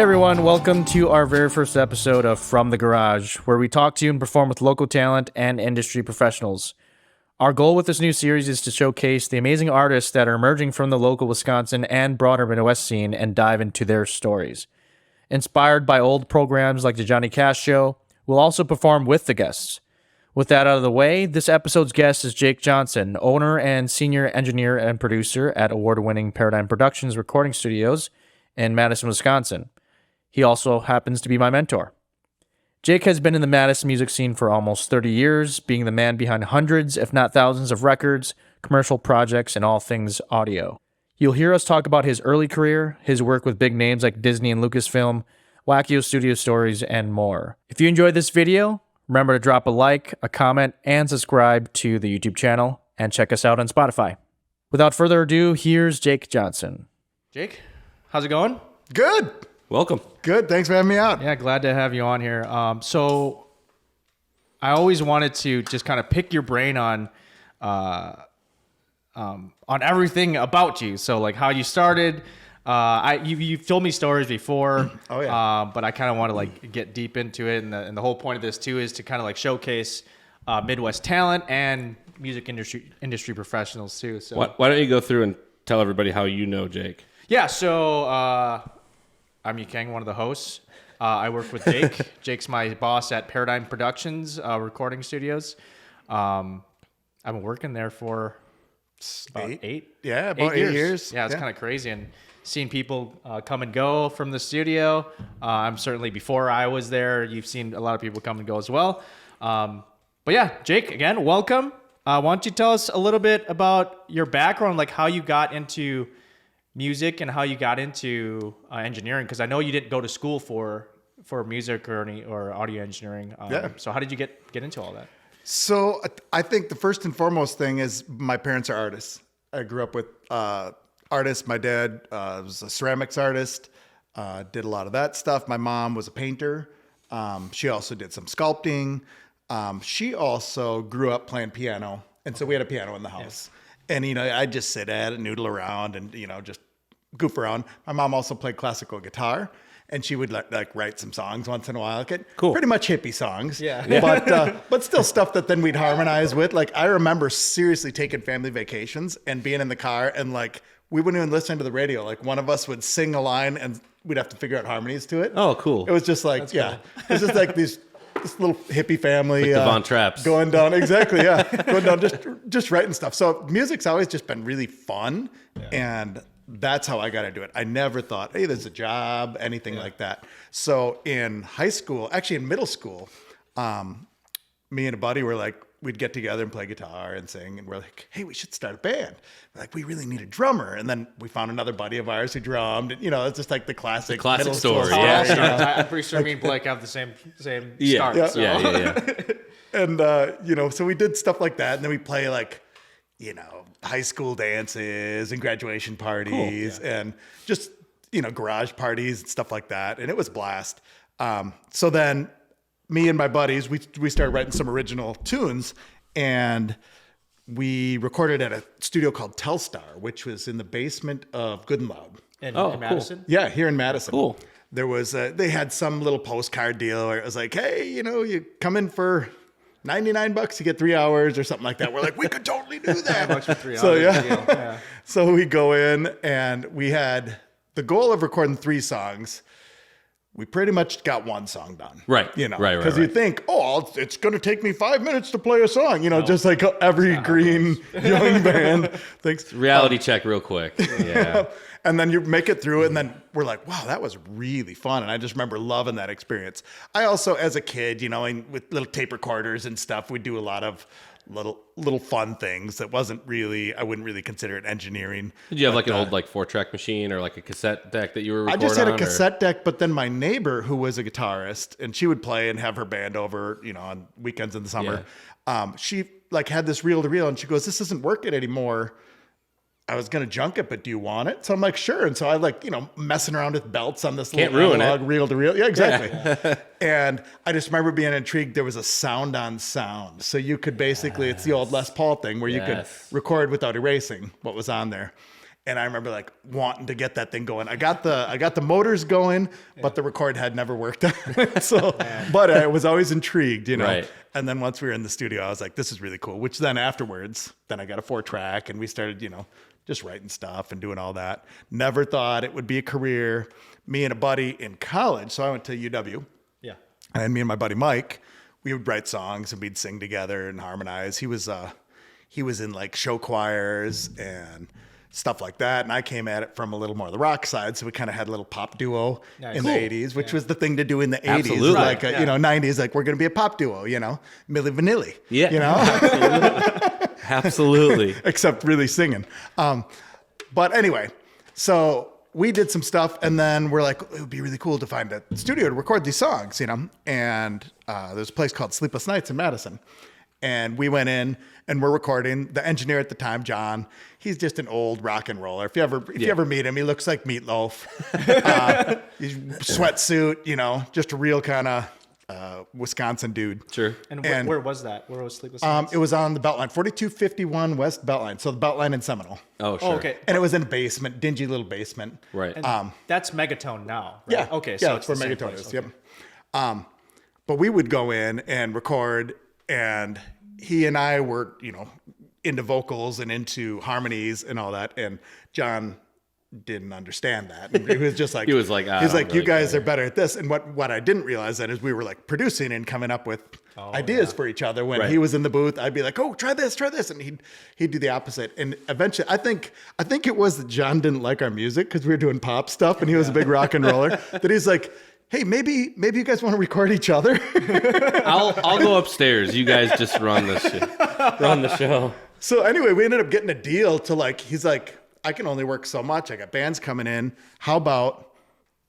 everyone, welcome to our very first episode of From the Garage, where we talk to and perform with local talent and industry professionals. Our goal with this new series is to showcase the amazing artists that are emerging from the local Wisconsin and broader Midwest scene and dive into their stories. Inspired by old programs like The Johnny Cash Show, we'll also perform with the guests. With that out of the way, this episode's guest is Jake Johnson, owner and senior engineer and producer at award-winning Paradyme Productions recording studios in Madison, Wisconsin. He also happens to be my mentor. Jake has been in the Madison music scene for almost 30 years, being the man behind hundreds, if not thousands, of records, commercial projects, and all things audio. You'll hear us talk about his early career, his work with big names like Disney and Lucasfilm, Wackio Studio Stories, and more. If you enjoyed this video, remember to drop a like, a comment, and subscribe to the YouTube channel, and check us out on Spotify. Without further ado, here's Jake Johnson. Jake, how's it going? Good. Welcome. Good. Thanks for having me out. Yeah, glad to have you on here. So I always wanted to just kind of pick your brain on everything about you. So like how you started. You've told me stories before. Oh yeah. But I kind of want to like get deep into it, and the whole point of this too is to kind of like showcase Midwest talent and music industry professionals too. So Why don't you go through and tell everybody how you know Jake? Yeah. So I'm Yeekeng, one of the hosts. I work with Jake. Jake's my boss at Paradyme Productions recording studios. I've been working there for about eight years. Yeah, it's kind of crazy. And seeing people come and go from the studio. I'm certainly, before I was there, you've seen a lot of people come and go as well. But yeah, Jake, again, welcome. Why don't you tell us a little bit about your background, like how you got into music and how you got into engineering? Because I know you didn't go to school for music or audio engineering. So how did you get into all that? So I think the first and foremost thing is my parents are artists. I grew up with artists. My dad was a ceramics artist, did a lot of that stuff. My mom was a painter. She also did some sculpting. She also grew up playing piano. And so we had a piano in the house. Yeah. And, I'd just sit at it, noodle around and, just goof around. My mom also played classical guitar. And she would like write some songs once in a while. Cool. Pretty much hippie songs. Yeah. But still stuff that then we'd harmonize with. Like I remember seriously taking family vacations and being in the car and like we wouldn't even listen to the radio. Like one of us would sing a line and we'd have to figure out harmonies to it. Oh, cool. It was just like, Cool. It was just like this little hippie family. Like the Von Trapps. Going down, exactly, yeah. Going down, just writing stuff. So music's always just been really fun. Yeah. And that's how I got into it. I never thought, hey, there's a job, anything like that. So in high school, actually in middle school, me and a buddy were like, we'd get together and play guitar and sing. And we're like, hey, we should start a band. We're like, we really need a drummer. And then we found another buddy of ours who drummed. And, it's just like the classic middle story. School Yeah. I'm pretty sure me and Blake have the same start. Yeah. So. Yeah. And, so we did stuff like that. And then we play like, high school dances and graduation parties and just, garage parties and stuff like that. And it was a blast. So then me and my buddies, we started writing some original tunes and we recorded at a studio called Telstar, which was in the basement of Good and Loud. In Cool. Madison? Yeah, here in Madison. Cool. There was they had some little postcard deal where it was like, hey, you come in for $99, you get 3 hours or something like that. We're like, we could totally do that. $5 for 3 hours. So yeah. So we go in and we had the goal of recording 3 songs. We pretty much got 1 song done. Right. Right. Because you think, it's going to take me 5 minutes to play a song. Just like every green young band thinks. Reality check real quick. Yeah. And then you make it through it, and then we're like, wow, that was really fun. And I just remember loving that experience. I also, as a kid, with little tape recorders and stuff, we'd do a lot of little fun things that I wouldn't really consider it engineering. Did you have like an old 4-track machine or like a cassette deck that you were recording on? I just had a cassette deck, but then my neighbor, who was a guitarist, and she would play and have her band over, on weekends in the summer. Yeah. She had this reel-to-reel, and she goes, this isn't working anymore. I was going to junk it, but do you want it? So I'm like, sure. And so I messing around with belts on this little analog reel to reel. Yeah, exactly. Yeah. And I just remember being intrigued. There was a sound on sound. So you could basically, it's the old Les Paul thing where you could record without erasing what was on there. And I remember like wanting to get that thing going. I got the motors going, but the record had never worked on it. So, but I was always intrigued, you know. Right. And then once we were in the studio, I was like, this is really cool. Which then afterwards, then I got a 4-track and we started, you know, just writing stuff and doing all that. Never thought it would be a career. Me and a buddy in college. So I went to UW. Yeah. And me and my buddy Mike, we would write songs and we'd sing together and harmonize. He was in like show choirs and stuff like that. And I came at it from a little more of the rock side. So we kind of had a little pop duo in the 80s, which was the thing to do in the 80s. Absolutely. Like, you know, 90s, like we're going to be a pop duo, you know, Milli Vanilli, Yeah. you know, Absolutely. except really singing. But anyway, so we did some stuff and then we're like, it would be really cool to find a studio to record these songs, you know? And there's a place called Sleepless Nights in Madison. And we went in and we're recording. The engineer at the time, John, he's just an old rock and roller. If you ever meet him, he looks like Meatloaf. He's sweatsuit, you know, just a real kind of Wisconsin dude. Sure. And where was that? Where was Sleepless Nights? It was on the Beltline, 4251 West Beltline. So the Beltline in Seminole. Oh, sure. Oh, okay. And it was in a basement, dingy little basement. Right. And that's Megatone now, right? Yeah. Okay. Yeah, So that's where the same Megatone place. is. Yep. But we would go in and record, and he and I were, you know, into vocals and into harmonies and all that. And John didn't understand that. And he was just like, He was like, he's like, you guys are better at this. And what I didn't realize that is we were like producing and coming up with ideas for each other. When Right. he was in the booth, I'd be like, oh, try this. And he'd do the opposite. And eventually I think it was that John didn't like our music because we were doing pop stuff and he was a big rock and roller, that he's like, hey, maybe you guys want to record each other. I'll go upstairs. You guys just run the shit. Run the show. So anyway, we ended up getting a deal to like, he's like, I can only work so much. I got bands coming in. How about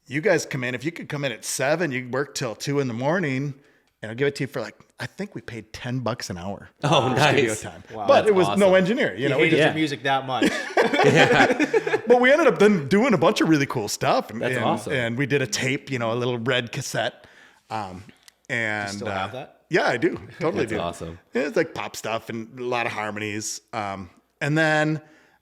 you guys come in? If you could come in at 7, you work till 2 a.m. and I'll give it to you for like, I think we paid $10 an hour. Oh, for studio nice. time. Wow. But it was That's no awesome. engineer, you know. You We hated just, your music that much. but we ended up then doing a bunch of really cool stuff. That's awesome. And we did a tape, you know, a little red cassette. And still have that? Yeah, I do. Totally That's do. awesome. It's like pop stuff and a lot of harmonies. And then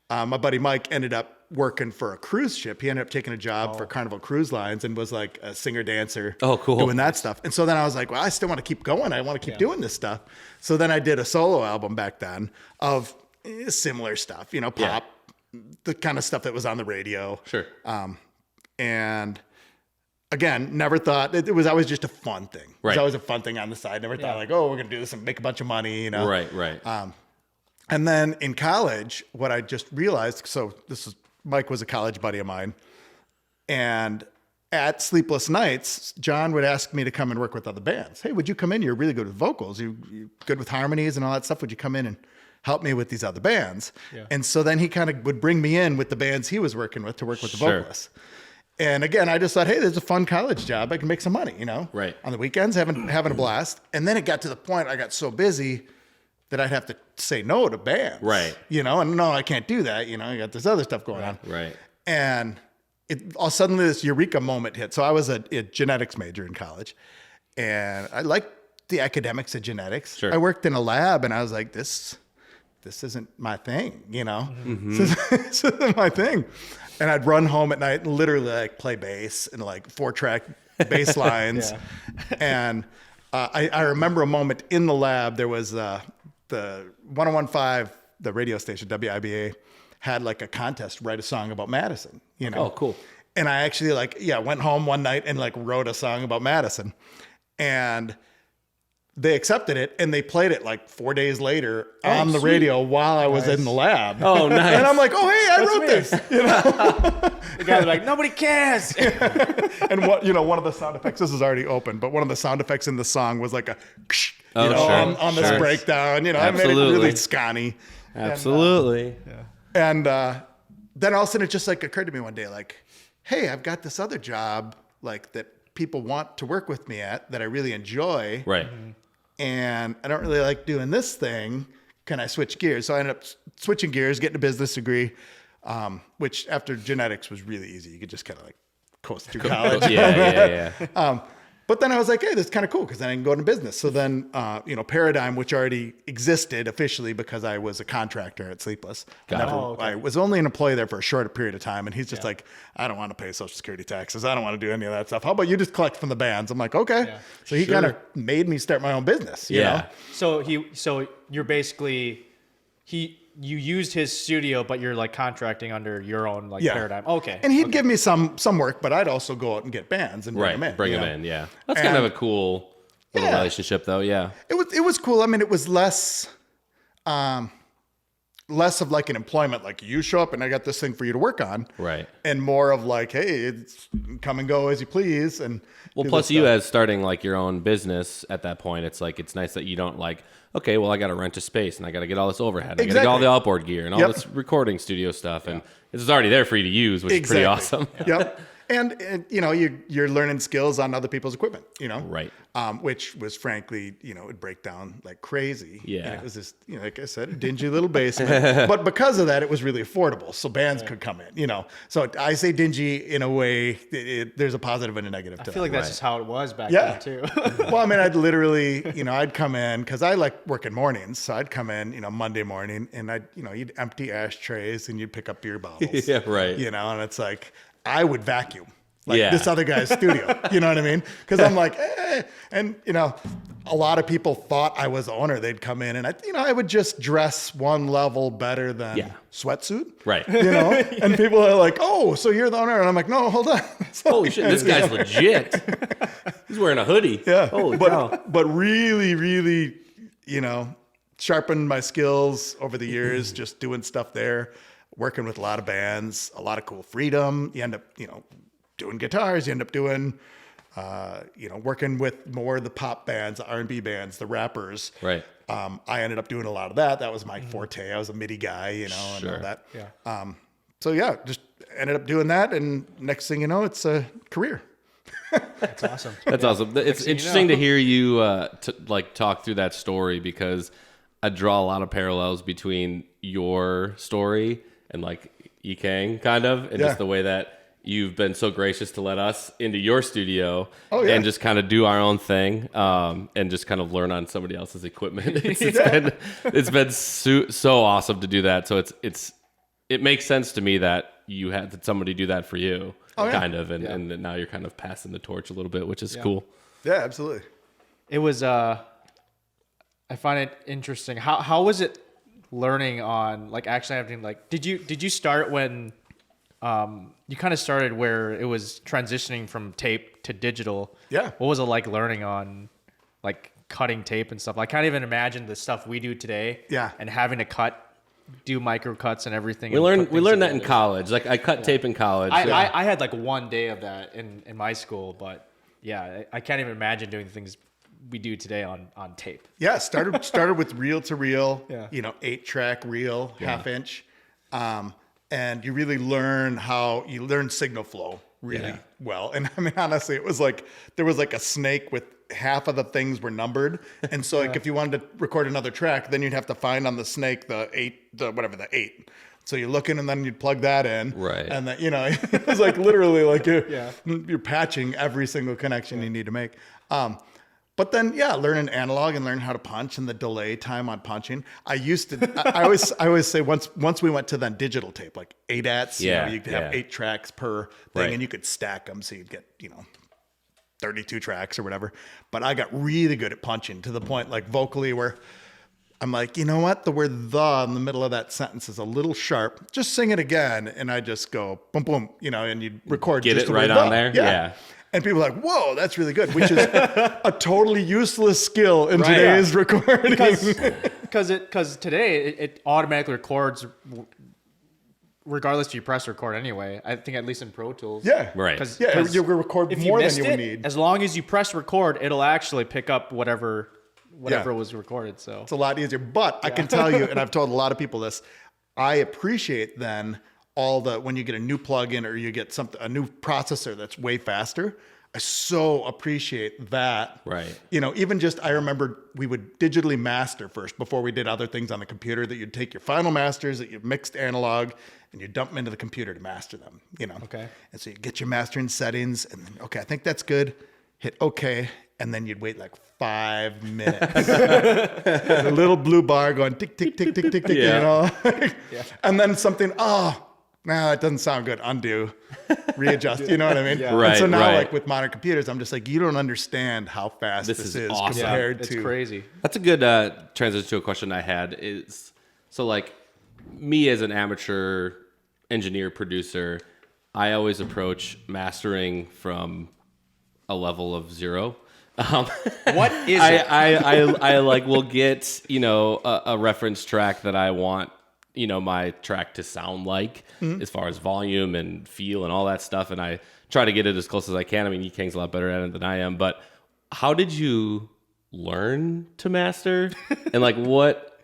my buddy Mike ended up working for a cruise ship. He ended up taking a job for Carnival Cruise Lines and was like a singer dancer. Oh, cool. Doing that stuff. And so then I was like, well, I still want to keep going. I want to keep doing this stuff. So then I did a solo album back then of similar stuff, you know, pop, the kind of stuff that was on the radio. Sure. And again, never thought it was always just a fun thing. It was Right. always a fun thing on the side. Never thought like, oh, we're going to do this and make a bunch of money, you know? Right. And then in college, what I just realized, so Mike was a college buddy of mine. And at Sleepless Nights, John would ask me to come and work with other bands. Hey, would you come in? You're really good with vocals. You're good with harmonies and all that stuff. Would you come in and help me with these other bands? Yeah. And so then he kind of would bring me in with the bands he was working with to work with the Sure. vocalists. And again, I just thought, hey, there's a fun college job. I can make some money, you know? Right. On the weekends, having a blast. And then it got to the point I got so busy that I'd have to say no to bands. Right. You know, and no, I can't do that. You know, I got this other stuff going on. Right. And all suddenly this eureka moment hit. So I was a genetics major in college and I liked the academics of genetics. Sure. I worked in a lab and I was like, this isn't my thing, you know? Mm-hmm. This isn't my thing. And I'd run home at night and literally like play bass and like 4-track bass lines. And I remember a moment in the lab, there was the 1015, the radio station, WIBA, had like a contest, write a song about Madison, you know? Oh, cool. And I actually went home one night and like wrote a song about Madison. And they accepted it and they played it like 4 days later on the sweet. radio while I was in the lab. Oh, nice. And I'm like, oh, hey, I wrote this. You know? The guys are like, nobody cares. And one of the sound effects, this is already open, but one of the sound effects in the song was like a, Oh, sure. on this Sure. breakdown, you know, I made it Absolutely. really scotty. Absolutely. And then all of a sudden it just like occurred to me one day, like, hey, I've got this other job like that people want to work with me at that I really enjoy. Right. And I don't really like doing this thing. Can I switch gears? So I ended up switching gears, getting a business degree, which after genetics was really easy. You could just kind of like coast through college. Yeah. But But then I was like, hey, this is kind of cool because then I can go into business. So then, Paradyme, which already existed officially because I was a contractor at Sleepless. I was only an employee there for a short period of time. And he's just like, I don't want to pay Social Security taxes. I don't want to do any of that stuff. How about you just collect from the bands? I'm like, okay. Yeah. So he kind of made me start my own business. You know? So you're basically, you used his studio, but you're like contracting under your own Paradyme. Okay. And he'd give me some work, but I'd also go out and get bands and bring them in. Bring them in. Yeah. That's kind of a cool little relationship though. Yeah. It was cool. I mean, it was less of like an employment, like you show up and I got this thing for you to work on. Right. And more of like, hey, it's come and go as you please. And plus you as starting like your own business at that point, it's like, it's nice that you don't like, okay, well, I got to rent a space and I got to get all this overhead. I got to get all the outboard gear and all this recording studio stuff. And it's already there for you to use, which is pretty awesome. Yep. And you're learning skills on other people's equipment, Right. Which was frankly, it'd break down like crazy. Yeah. And it was just, like I said, a dingy little basement. But because of that, it was really affordable. So bands could come in, So I say dingy in a way, there's a positive and a negative to that. I feel like that's just how it was back then too. Well, I mean, I'd literally, I'd come in because I like working mornings. So I'd come in, Monday morning and you'd empty ashtrays and you'd pick up beer bottles. Yeah, right. And it's like, I would vacuum this other guy's studio. You know what I mean? Because I'm like, and a lot of people thought I was the owner. They'd come in and I would just dress one level better than sweatsuit. Right. And people are like, oh, so you're the owner. And I'm like, no, hold on. Holy shit, this guy's legit. He's wearing a hoodie. Yeah. Holy cow. But really, really, sharpened my skills over the years, just doing stuff there. Working with a lot of bands, a lot of cool freedom. You end up, doing guitars. You end up doing, working with more of the pop bands, the R&B bands, the rappers. Right. I ended up doing a lot of that. That was my forte. I was a MIDI guy, and all that. Yeah. Just ended up doing that, and next thing you know, it's a career. That's awesome. That's awesome. It's interesting to hear you talk through that story because I draw a lot of parallels between your story and like Yeekeng kind of, and just the way that you've been so gracious to let us into your studio and just kind of do our own thing and just kind of learn on somebody else's equipment. It's been so awesome to do that. So it makes sense to me that you had somebody do that for you kind of, and now you're kind of passing the torch a little bit, which is cool. Yeah, absolutely. It was, I find it interesting. How was it learning on actually having did you start when you kind of started where it was transitioning from tape to digital? Yeah. What was it like learning on cutting tape and stuff? I can't even imagine the stuff we do today. Yeah. And having to do micro cuts and everything. We learned that in college. I cut tape in college. I had one day of that in my school, but I can't even imagine doing the things we do today on tape. Yeah, started with reel to reel, 8-track reel, half inch. And you really learn signal flow really well. And I mean, honestly, it was there was a snake with half of the things were numbered. And so if you wanted to record another track, then you'd have to find on the snake the 8. So you look in and then you'd plug that in. Right. And then, it was literally you're patching every single connection you need to make. But then, learning analog and learning how to punch and the delay time on punching. I always say once we went to then digital tape, like ADATs, you could have 8 tracks per thing and you could stack them. So you'd get, 32 tracks or whatever. But I got really good at punching to the point vocally where I'm like, you know what? The word "the" in the middle of that sentence is a little sharp. Just sing it again. And I just go boom, boom, and you'd record Get just it the right word on "the." there. Yeah. And people are like, whoa, that's really good, which is a totally useless skill in today's recording. Because today it automatically records regardless if you press record anyway. I think at least in Pro Tools. Yeah. Right. You record more than you would need. As long as you press record, it'll actually pick up whatever was recorded. So it's a lot easier. But I can tell you, and I've told a lot of people this, I appreciate then when you get a new plugin or you get a new processor that's way faster. I so appreciate that. Right. Even I remember we would digitally master first before we did other things on the computer, that you'd take your final masters that you've mixed analog and you dump them into the computer to master them, Okay. And so you get your mastering settings and then, okay, I think that's good. hit okay, and then you'd wait like 5 minutes. The little blue bar going tick, tick, tick, tick, tick, tick, you know? And then something, it doesn't sound good. Undo, readjust, you know what I mean? Right, and so now, right. like with modern computers, I'm just like, you don't understand how fast this is awesome. compared It's to. crazy. That's a good transition to a question I had. Is so like me as an amateur engineer producer, I always approach mastering from a level of 0. What is it? I like will get a reference track that I want my track to sound like as far as volume and feel and all that stuff, and I try to get it as close as I can. I mean, Yeekeng's a lot better at it than I am, but how did you learn to master? And like what,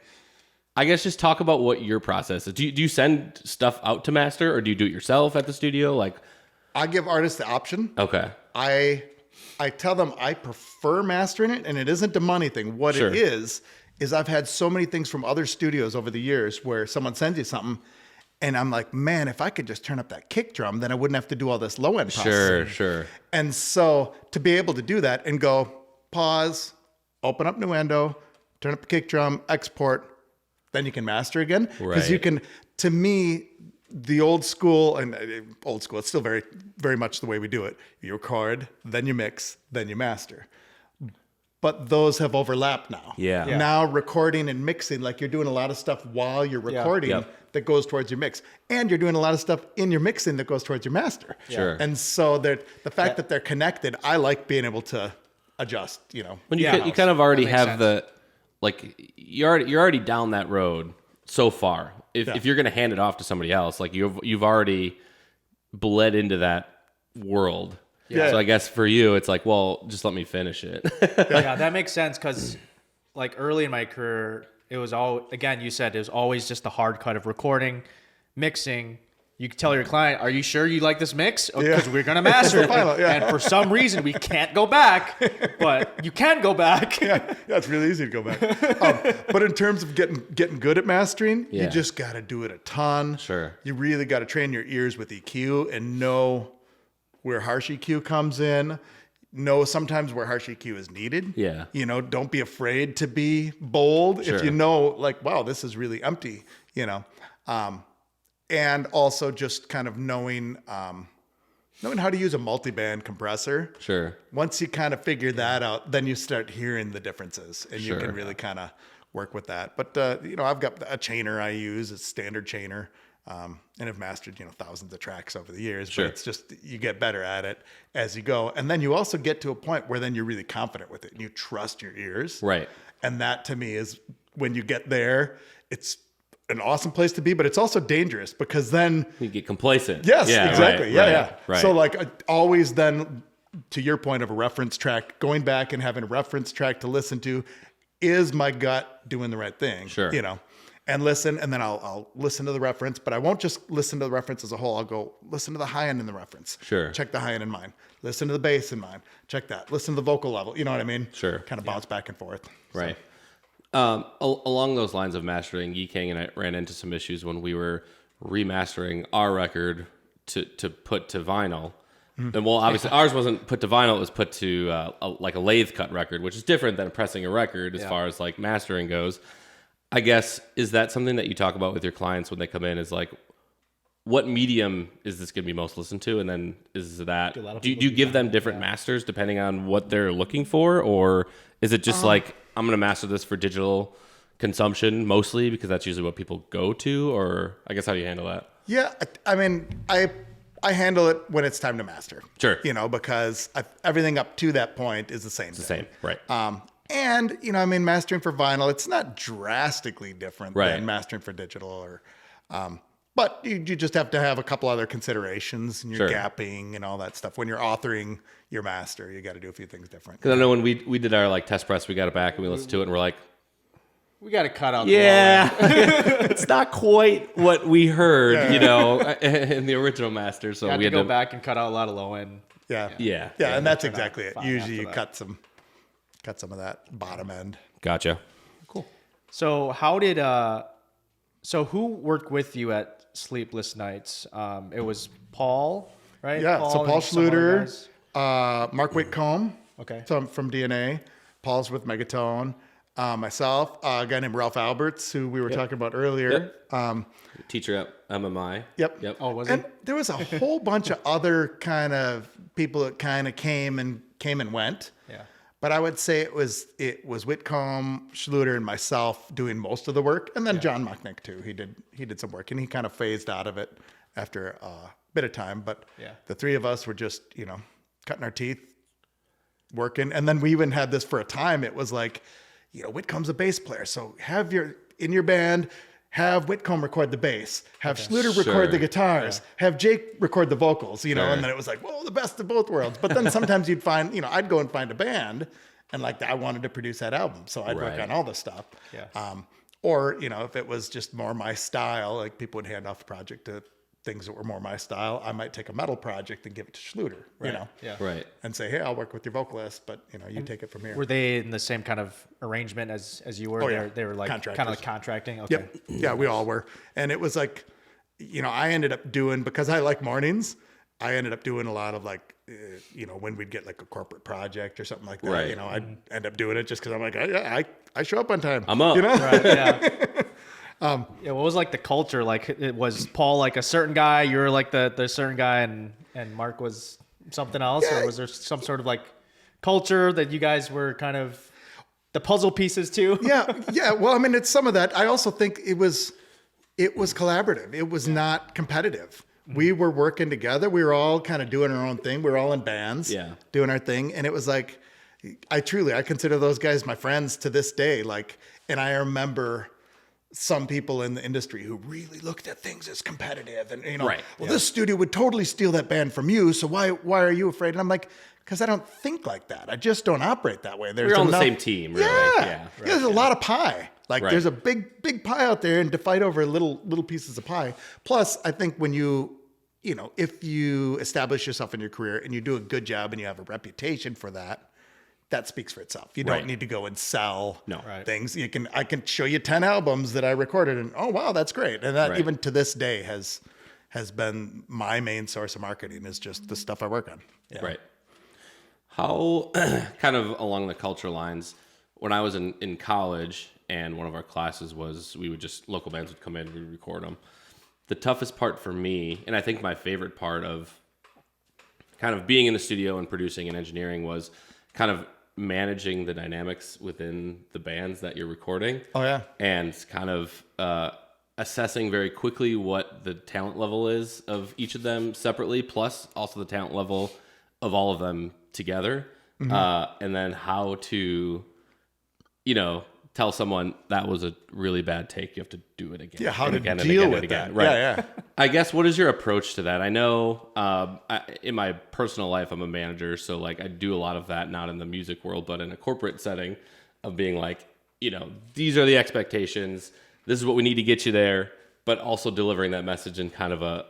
I guess just talk about what your process is. Do you send stuff out to master, or do you do it yourself at the studio? Like, I give artists the option. okay. I tell them I prefer mastering it, and it isn't a money thing. What Sure. it is I've had so many things from other studios over the years where someone sends you something, and I'm like, man, if I could just turn up that kick drum, then I wouldn't have to do all this low end processing. Sure. And so to be able to do that and go pause, open up new window, turn up the kick drum, export, then you can master again. Because you Right. can, to me, the old school, it's still very, very much the way we do it. You record, then you mix, then you master. But those have overlapped now. Yeah. Now recording and mixing, like you're doing a lot of stuff while you're recording Yep. that goes towards your mix. And you're doing a lot of stuff in your mixing that goes towards your master. Sure. And so the fact that they're connected, I like being able to adjust, When you Yeah. you kind of already That makes have sense. the, like you're already down that road so far. If you're going to hand it off to somebody else, like you've already bled into that world. Yeah. So I guess for you, it's like, well, just let me finish it. Yeah, that makes sense because, like, early in my career, it was again, you said it was always just the hard cut of recording, mixing. You could tell your client, "Are you sure you like this mix? Because we're gonna master it." final, yeah. And for some reason, we can't go back, but you can go back. Yeah, it's really easy to go back. But in terms of getting good at mastering, Yeah. you just got to do it a ton. Sure. You really got to train your ears with EQ and know where harsh EQ comes in. Know sometimes where harsh EQ is needed. Yeah. Don't be afraid to be bold. Sure. If you know, like, wow, this is really empty, and also just kind of knowing how to use a multiband compressor. Sure. Once you kind of figure that out, then you start hearing the differences, and you Sure. can really kind of work with that. But I've got a chainer I use, a standard chainer, and have mastered thousands of tracks over the years. Sure. But it's just you get better at it as you go, and then you also get to a point where then you're really confident with it, and you trust your ears. Right. And that to me is when you get there, it's an awesome place to be, but it's also dangerous because then You get complacent. yes, Yeah, exactly. Right. Right. So like always then to your point of a reference track, going back and having a reference track to listen to, is my gut doing the right thing? Sure. And listen, and then I'll listen to the reference, but I won't just listen to the reference as a whole. I'll go listen to the high end in the reference. Sure. Check the high end in mine. Listen to the bass in mine. Check that. Listen to the vocal level. You know what I mean? Sure. Kind of bounce back and forth. Right. Along those lines of mastering, Yeekeng and I ran into some issues when we were remastering our record to put to vinyl. And well, obviously ours wasn't put to vinyl; it was put to a lathe cut record, which is different than pressing a record as far as like mastering goes. I guess, is that something that you talk about with your clients when they come in? Is like, what medium is this going to be most listened to? And then is that, do you give them different masters depending on what they're looking for? Or is it just like, I'm going to master this for digital consumption mostly because that's usually what people go to? Or I guess how do you handle that? Yeah, I mean, I handle it when it's time to master. Sure. Because everything up to that point is the same. The same, right. And, mastering for vinyl, it's not drastically different Right. than mastering for digital or, but you just have to have a couple other considerations and your Sure. gapping and all that stuff. When you're authoring your master, you got to do a few things different. Because I know when we did our like test press, we got it back and we listened to it and we're like, We got to cut out. yeah, it's not quite what we heard, in the original master. So We had we to had go to back and cut out a lot of low end. Yeah. Yeah. And that's turn out exactly it. fine Usually after you that. cut some of that bottom end. Gotcha. So so who worked with you at Sleepless Nights? It was Paul, right? Yeah. So Paul and some other Schluter, guys. Mark Whitcomb, Okay. So I'm from DNA. Paul's with Megatone. Myself, a guy named Ralph Alberts, who we were talking about earlier. Teacher at MMI. Yep. Oh, was he? And there was a whole bunch of other kind of people that kind of came and went. Yeah. But I would say it was Whitcomb, Schluter, and myself doing most of the work, and then John Mucknick too. He did some work, and he kind of phased out of it after a bit of time. But the three of us were just cutting our teeth, working, and then we even had this for a time. It was like, Whitcomb's a bass player, so in your band. Have Whitcomb record the bass, have Schluter record the guitars, have Jake record the vocals, and then it was like, whoa, the best of both worlds. But then sometimes you'd find, I'd go and find a band and like I wanted to produce that album. So I'd work on all the stuff. Yeah. Or, if it was just more my style, like people would hand off the project to things that were more my style. I might take a metal project and give it to Schluter, Right. and say, hey, I'll work with your vocalist, but you take it from here. Were they in the same kind of arrangement as you were? Oh, yeah. They were like kind of like contracting. Okay. Yep. Yeah, we all were. And it was like, I ended up doing, because I like mornings, I ended up doing a lot of like, when we'd get like a corporate project or something like that, Right. I'd end up doing it just because I'm like, I show up on time. I'm up. Right, yeah. What was like the culture? Like, it was Paul like a certain guy, you were like the certain guy, and Mark was something else, or was there some sort of like culture that you guys were kind of the puzzle pieces too? Yeah. Well, I mean, it's some of that. I also think it was collaborative. It was not competitive. We were working together. We were all kind of doing our own thing. We were all in bands, doing our thing, and it was like, I consider those guys my friends to this day. Like, and I remember some people in the industry who really looked at things as competitive and, this studio would totally steal that band from you. So why are you afraid? And I'm like, because I don't think like that. I just don't operate that way. We're on the same team, really. Yeah. There's a lot of pie. Like there's a big pie out there, and to fight over little pieces of pie. Plus, I think when if you establish yourself in your career and you do a good job and you have a reputation for that, that speaks for itself. You don't need to go and sell things. I can show you 10 albums that I recorded, and oh wow, that's great. And that even to this day has been my main source of marketing, is just the stuff I work on. Yeah. Right. How kind of along the culture lines, when I was in college and one of our classes was, local bands would come in, we record them. The toughest part for me, and I think my favorite part of kind of being in the studio and producing and engineering, was kind of managing the dynamics within the bands that you're recording. Oh yeah. And kind of assessing very quickly what the talent level is of each of them separately, plus also the talent level of all of them together. Mm-hmm. And then how to, tell someone that was a really bad take. You have to do it again. Yeah, how to again deal with that. Right. Yeah. I guess, what is your approach to that? I know in my personal life, I'm a manager, so like I do a lot of that, not in the music world, but in a corporate setting, of being like, these are the expectations. This is what we need to get you there, but also delivering that message in kind of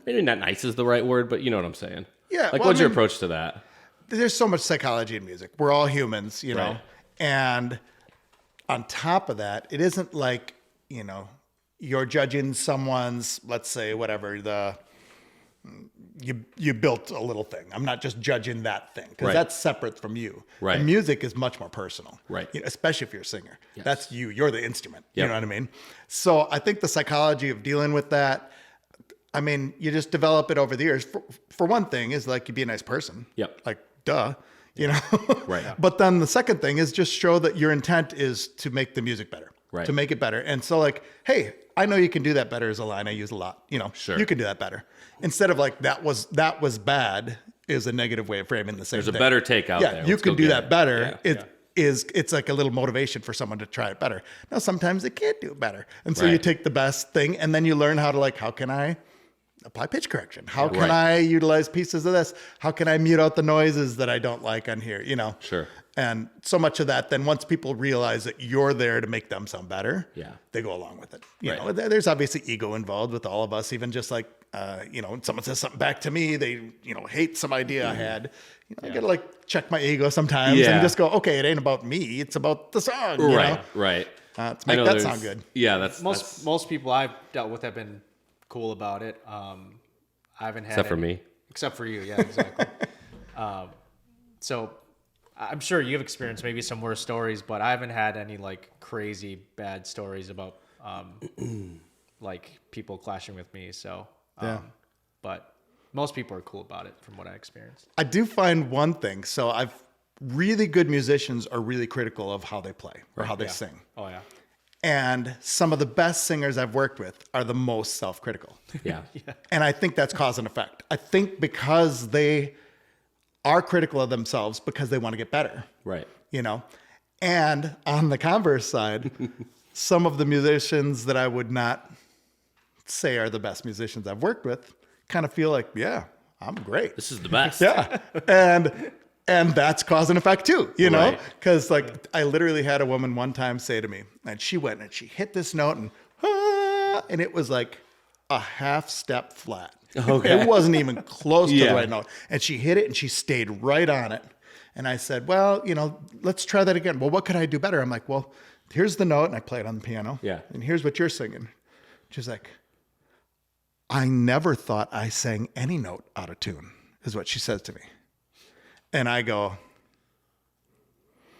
maybe not nice is the right word, but you know what I'm saying. Yeah. Like, what's your approach to that? There's so much psychology in music. We're all humans, Right. And on top of that, it isn't like, you're judging someone's, let's say, whatever, you built a little thing. I'm not just judging that thing, because that's separate from you. Right. And music is much more personal. Right. Especially if you're a singer. Yes. That's you. You're the instrument. Yep. You know what I mean? So I think the psychology of dealing with that, I mean, you just develop it over the years. For one thing is like, you be a nice person. Yep. Like, duh. Right. But then the second thing is just show that your intent is to make the music better, to make it better. And so like, hey, I know you can do that better, is a line I use a lot. Sure. You can do that better. Instead of like, that was bad, is a negative way of framing the same thing. There's a better take out there. You can do that better. Yeah. It's like a little motivation for someone to try it better. Now, sometimes they can't do it better. And so you Right. take the best thing, and then you learn how to like, how can I apply pitch correction? How can I utilize pieces of this? How can I mute out the noises that I don't like on here? Sure. And so much of that, then once people realize that you're there to make them sound better, they go along with it. You know, there's obviously ego involved with all of us, even just like, when someone says something back to me, they, hate some idea I had, I got to like check my ego sometimes and just go, okay, it ain't about me. It's about the song. Right. To make that sound good. Yeah. That's most people I've dealt with have been cool about it. I haven't had except for me. Except for you, yeah, exactly. So I'm sure you've experienced maybe some worse stories, but I haven't had any like crazy bad stories about like people clashing with me. So, but most people are cool about it from what I experienced. I do find one thing. So really good musicians are really critical of how they play or how they sing. Oh yeah. And some of the best singers I've worked with are the most self-critical. Yeah. And I think that's cause and effect. I think because they are critical of themselves because they want to get better. Right. You know? And on the converse side, some of the musicians that I would not say are the best musicians I've worked with kind of feel like, yeah, I'm great. This is the best. Yeah. And that's cause and effect too, you know? Because like I literally had a woman one time say to me, and she went and she hit this note and it was like a half step flat. Okay. It wasn't even close to the right note. And she hit it and she stayed right on it. And I said, well, you know, let's try that again. Well, what could I do better? I'm like, well, here's the note. And I play it on the piano. Yeah. And here's what you're singing. She's like, I never thought I sang any note out of tune, is what she says to me. And I go,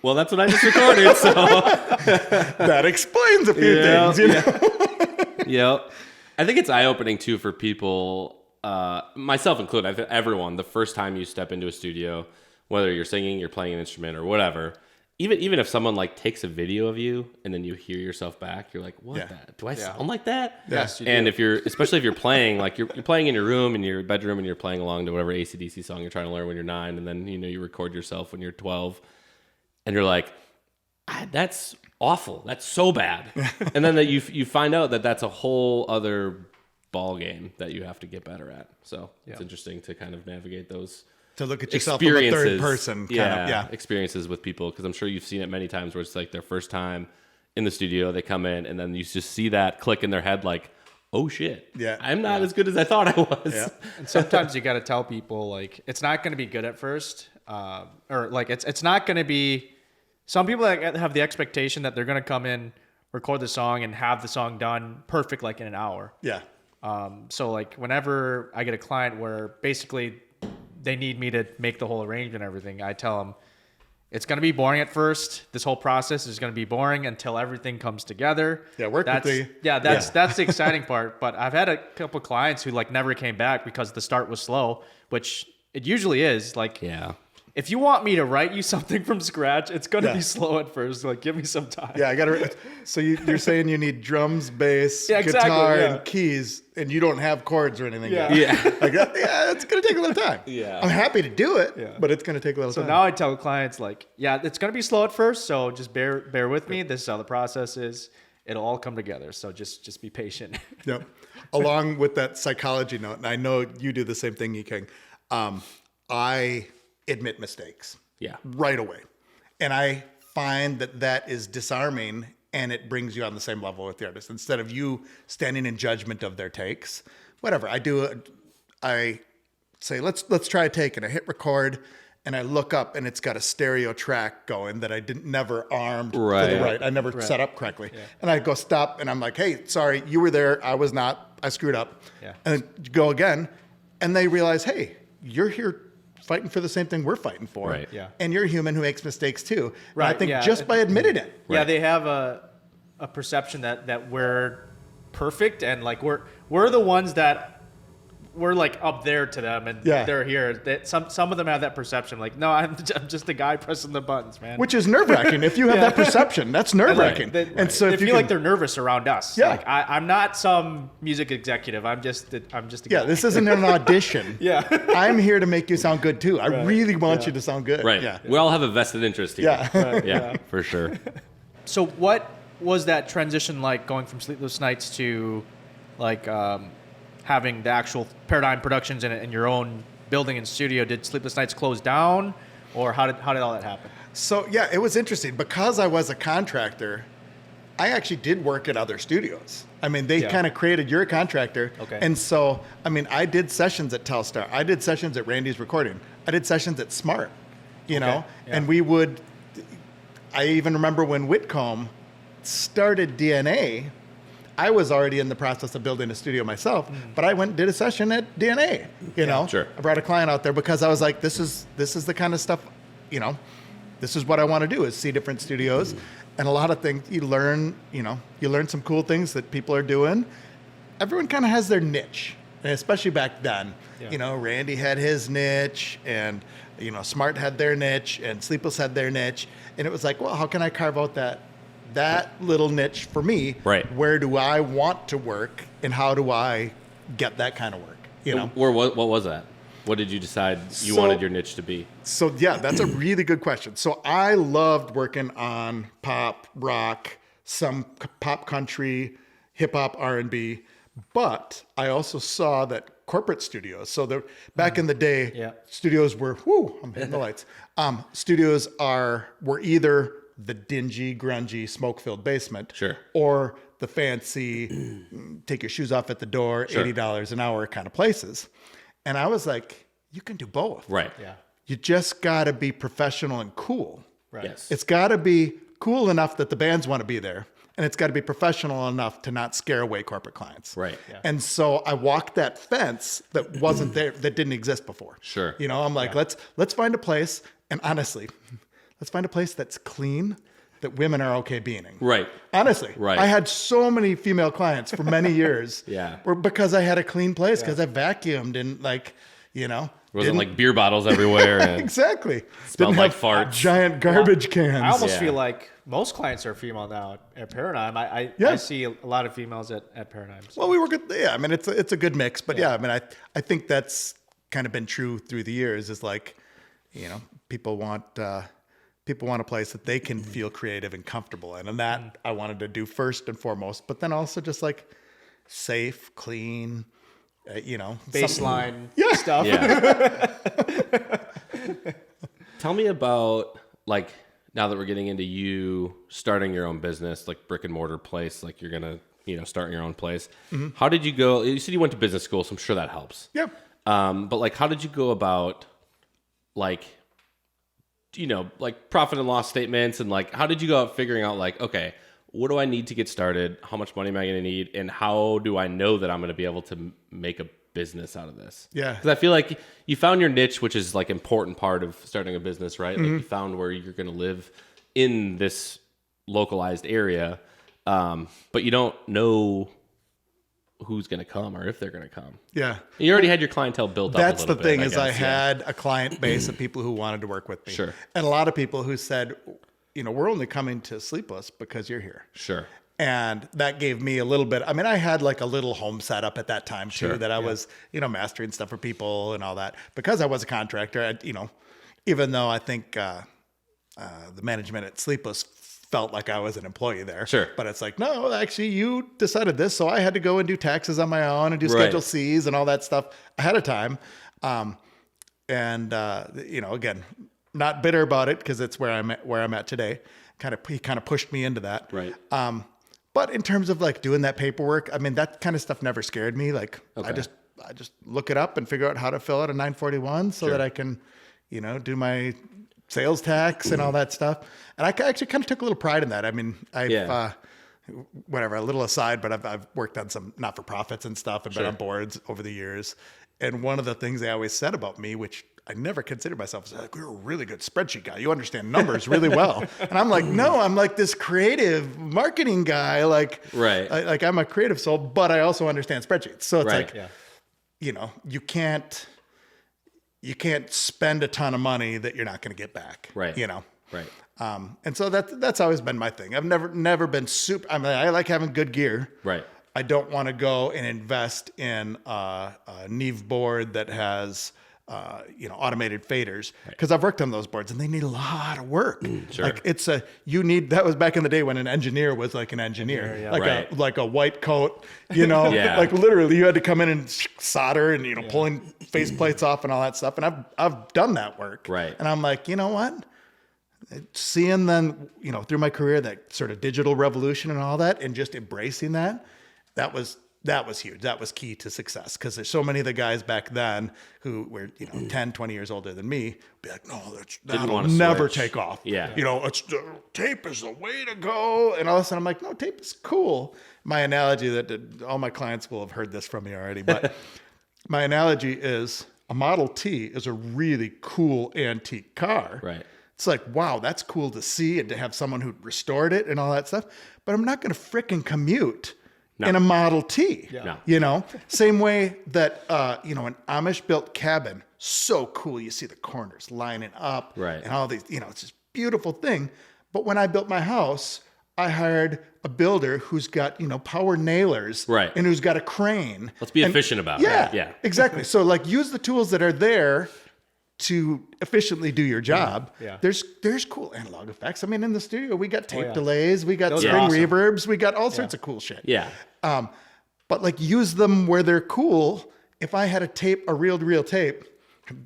well, that's what I just recorded. So that explains a few things, you know? Yep. I think it's eye-opening too for people, myself included. I think everyone, the first time you step into a studio, whether you're singing, you're playing an instrument or whatever, even if someone like takes a video of you and then you hear yourself back, you're like, what that? Do I sound like that? Yes, you and do. especially if you're playing, like you're playing in your room, in your bedroom, and you're playing along to whatever AC/DC song you're trying to learn when you're 9, and then, you know, you record yourself when you're 12, and you're like, that's awful. That's so bad. And then that you find out that that's a whole other ball game that you have to get better at. So it's interesting to kind of navigate those. To look at yourself from a third person. Experiences with people. Because I'm sure you've seen it many times where it's like their first time in the studio, they come in and then you just see that click in their head like, oh shit, I'm not as good as I thought I was. Yeah. And sometimes you got to tell people like, it's not going to be good at first. Or like it's not going to be, some people that have the expectation that they're going to come in, record the song and have the song done perfect, like in an hour. Yeah. So like whenever I get a client where basically they need me to make the whole arrangement and everything, I tell them it's going to be boring at first. This whole process is going to be boring until everything comes together. Yeah, that's the exciting part. But I've had a couple clients who like never came back because the start was slow, which it usually is. Like, if you want me to write you something from scratch, it's going to be slow at first. Like, give me some time. Yeah, I got to. So you're saying you need drums, bass, guitar, and keys, and you don't have chords or anything. Yeah. Like, it's going to take a little time. Yeah. I'm happy to do it, but it's going to take a little time. So now I tell clients like, it's going to be slow at first, so just bear with me. This is how the process is. It'll all come together. So just be patient. Yep. Along with that psychology note, and I know you do the same thing, Yeekeng. I admit mistakes right away, and I find that is disarming, and it brings you on the same level with the artist instead of you standing in judgment of their takes. Whatever I say, let's try a take, and I hit record and I look up and it's got a stereo track going that I never armed to the right. I never set up correctly. And I go stop and I'm like, hey, sorry, you were there, I was not, I screwed up. And then go again, and they realize, hey, you're here fighting for the same thing we're fighting for. And you're a human who makes mistakes too. And I think just by admitting it. Yeah, they have a perception that we're perfect, and like we're the ones that we're like up there to them, and they're here. That some of them have that perception. Like, no, I'm just the guy pressing the buttons, man. Which is nerve-wracking. If you have that perception, that's nerve-wracking. And so they feel like they're nervous around us. Like I'm not some music executive. I'm just a guy. This isn't an audition. I'm here to make you sound good too. I really want you to sound good. We all have a vested interest here. For sure. So what was that transition like, going from Sleepless Nights to like having the actual Paradyme Productions in your own building and studio? Did Sleepless Nights close down, or how did all that happen? So it was interesting because I was a contractor. I actually did work at other studios. I mean, they kind of created, you're a contractor. And so, I mean, I did sessions at Telstar. I did sessions at Randy's Recording. I did sessions at Smart, you know, and I even remember when Whitcomb started DNA, I was already in the process of building a studio myself, but I went and did a session at DNA, you know. Sure. I brought a client out there because I was like, this is the kind of stuff, you know, this is what I want to do, is see different studios. And a lot of things you learn some cool things that people are doing. Everyone kind of has their niche, and especially back then. Yeah. Randy had his niche, and Smart had their niche, and Sleepless had their niche. And it was like, well, how can I carve out that little niche for me? Right. Where do I want to work, and how do I get that kind of work? What was that? What did you decide you wanted your niche to be? So yeah, that's a really good question. So I loved working on pop, rock, some pop country, hip hop, R&B, but I also saw that corporate studios. So back in the day, studios were, I'm hitting the lights. Studios were either the dingy, grungy, smoke-filled basement, sure, or the fancy, take your shoes off at the door, sure, $80 an hour kind of places. And I was like, you can do both. Right. Yeah. You just got to be professional and cool. Right. Yes. It's got to be cool enough that the bands want to be there. And it's got to be professional enough to not scare away corporate clients. Right. Yeah. And so I walked that fence that wasn't there, that didn't exist before. Sure. I'm like, let's find a place. And honestly, let's find a place that's clean, that women are okay being in. Right. Honestly. Right. I had so many female clients for many years. Yeah. Because I had a clean place, because I vacuumed and It wasn't like beer bottles everywhere. And exactly. Smelled Didn't like have farts. giant garbage cans. I almost feel like most clients are female now at Paradyme. I see a lot of females at Paradyme. So. Well, we work at, I mean, it's a good mix, but I mean, I think that's kind of been true through the years, is like, people want a place that they can feel creative and comfortable in. And that I wanted to do first and foremost, but then also just like safe, clean, baseline stuff. Yeah. Tell me about, like, now that we're getting into you starting your own business, like brick and mortar place, like you're going to, start your own place. Mm-hmm. How did you go? You said you went to business school, so I'm sure that helps. Yeah. But like, how did you go about, like, like profit and loss statements, and like, how did you go out figuring out, like, okay, what do I need to get started? How much money am I going to need? And how do I know that I'm going to be able to make a business out of this? Yeah. Because I feel like you found your niche, which is like important part of starting a business, right? Mm-hmm. Like you found where you're going to live in this localized area, but you don't know who's going to come or if they're going to come. Yeah. You already had your clientele built up. That's a little the thing, bit, is I had a client base of people who wanted to work with me. Sure. And a lot of people who said, we're only coming to Sleepless because you're here. Sure. And that gave me a little bit, I mean, I had like a little home setup at that time too, that I was, mastering stuff for people and all that. Because I was a contractor, even though I think the management at Sleepless felt like I was an employee there. Sure. But it's like, no, actually you decided this. So I had to go and do taxes on my own and do Schedule C's and all that stuff ahead of time. Again, not bitter about it, because it's where I'm at today. He kind of pushed me into that. Right. But in terms of like doing that paperwork, I mean, that kind of stuff never scared me. Like I just look it up and figure out how to fill out a 941 so that I can, do my sales tax and all that stuff. And I actually kind of took a little pride in that. I mean, a little aside, but I've worked on some not-for-profits and stuff and been on boards over the years. And one of the things they always said about me, which I never considered myself, is like, you're a really good spreadsheet guy. You understand numbers really well. And I'm like, no, I'm like this creative marketing guy. Like, like I'm a creative soul, but I also understand spreadsheets. So it's you can't spend a ton of money that you're not going to get back. Right. Right. And so that's always been my thing. I've never been super. I mean, I like having good gear. Right. I don't want to go and invest in a Neve board that has, automated faders, because I've worked on those boards and they need a lot of work. Sure. Like that was back in the day when an engineer was like an engineer, like a white coat, like literally you had to come in and solder and, pulling face plates off and all that stuff. And I've done that work. Right. And I'm like, you know what? Seeing then, through my career, that sort of digital revolution and all that, and just embracing that was huge. That was key to success, because there's so many of the guys back then who were, 10, 20 years older than me, be like, no, that'll never take off. Yeah. Tape is the way to go. And all of a sudden I'm like, no, tape is cool. My analogy that all my clients will have heard this from me already, but my analogy is a Model T is a really cool antique car. Right. It's like, wow, that's cool to see and to have someone who restored it and all that stuff. But I'm not going to frickin' commute in a Model T. No. You know, same way that, an Amish built cabin, so cool. You see the corners lining up Right. and all these, it's this beautiful thing. But when I built my house, I hired a builder who's got, power nailers, Right. and who's got a crane. Let's be efficient about it. Yeah. Exactly. So like use the tools that are there to efficiently do your job. Yeah. There's cool analog effects. I mean, in the studio, we got tape delays, we got Those are string awesome. reverbs, we got all sorts of cool shit. Yeah. But like use them where they're cool. If I had a reel-to-reel tape,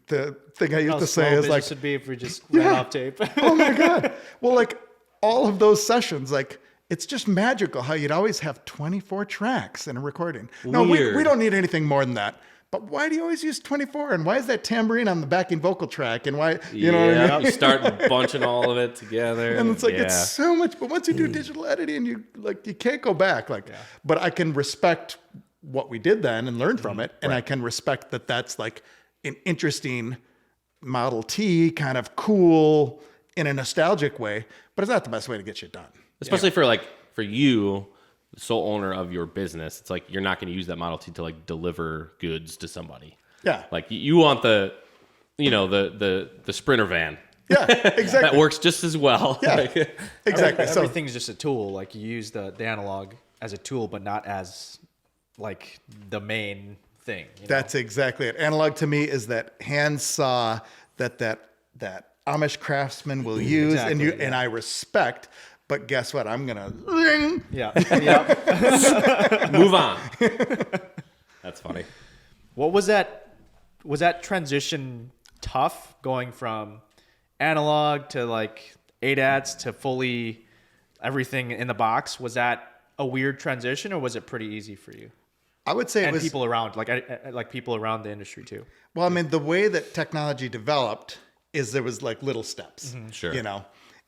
the thing I used to say is like, would be if we just ran off tape. oh my God. Well, like all of those sessions, like it's just magical how you'd always have 24 tracks in a recording. No, Weird. we don't need anything more than that. But why do you always use 24? And why is that tambourine on the backing vocal track? And why, you know what I mean? You start bunching all of it together. And it's like, it's so much, but once you do digital editing, you can't go back. But I can respect what we did then and learn from it. And I can respect that that's like an interesting Model T, kind of cool in a nostalgic way, but it's not the best way to get shit done. Especially for you, the sole owner of your business, it's like you're not going to use that Model T to like deliver goods to somebody. Yeah. Like you want the Sprinter van. Yeah, exactly. That works just as well. Yeah, Like, exactly. So Everything's just a tool. Like you use the analog as a tool, but not as like the main thing. that's exactly it. Analog to me is that hand saw that Amish craftsman will use, and I respect. But guess what? I'm gonna ring. Yeah. move on. That's funny. What was that? Was that transition tough going from analog to like ADATs to fully everything in the box? Was that a weird transition, or was it pretty easy for you? I would say it And was people around, like people around the industry too. well. I mean, the way that technology developed is there was like little steps. Sure.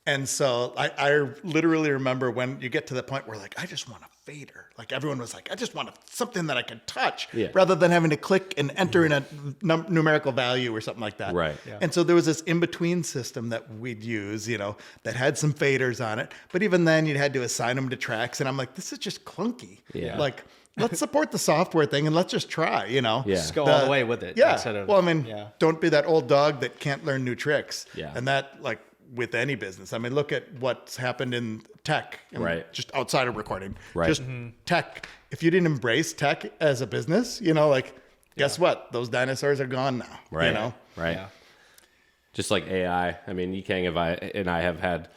And so I literally remember when you get to the point where like, I just want a fader. Like everyone was like, I just want something that I can touch rather than having to click and enter in a numerical value or something like that. Right. Yeah. And so there was this in-between system that we'd use, that had some faders on it. But even then you'd had to assign them to tracks. And I'm like, this is just clunky. Yeah. Like, let's support the software thing and let's just try, Yeah. Just go all the way with it. Yeah. Instead of, well, I mean, don't be that old dog that can't learn new tricks. Yeah. And that, like, with any business. I mean, look at what's happened in tech, Right. just outside of recording. Right. Just tech. If you didn't embrace tech as a business, guess what? Those dinosaurs are gone now. Right. Right. Yeah. Just like AI. I mean, Yeekeng and I have had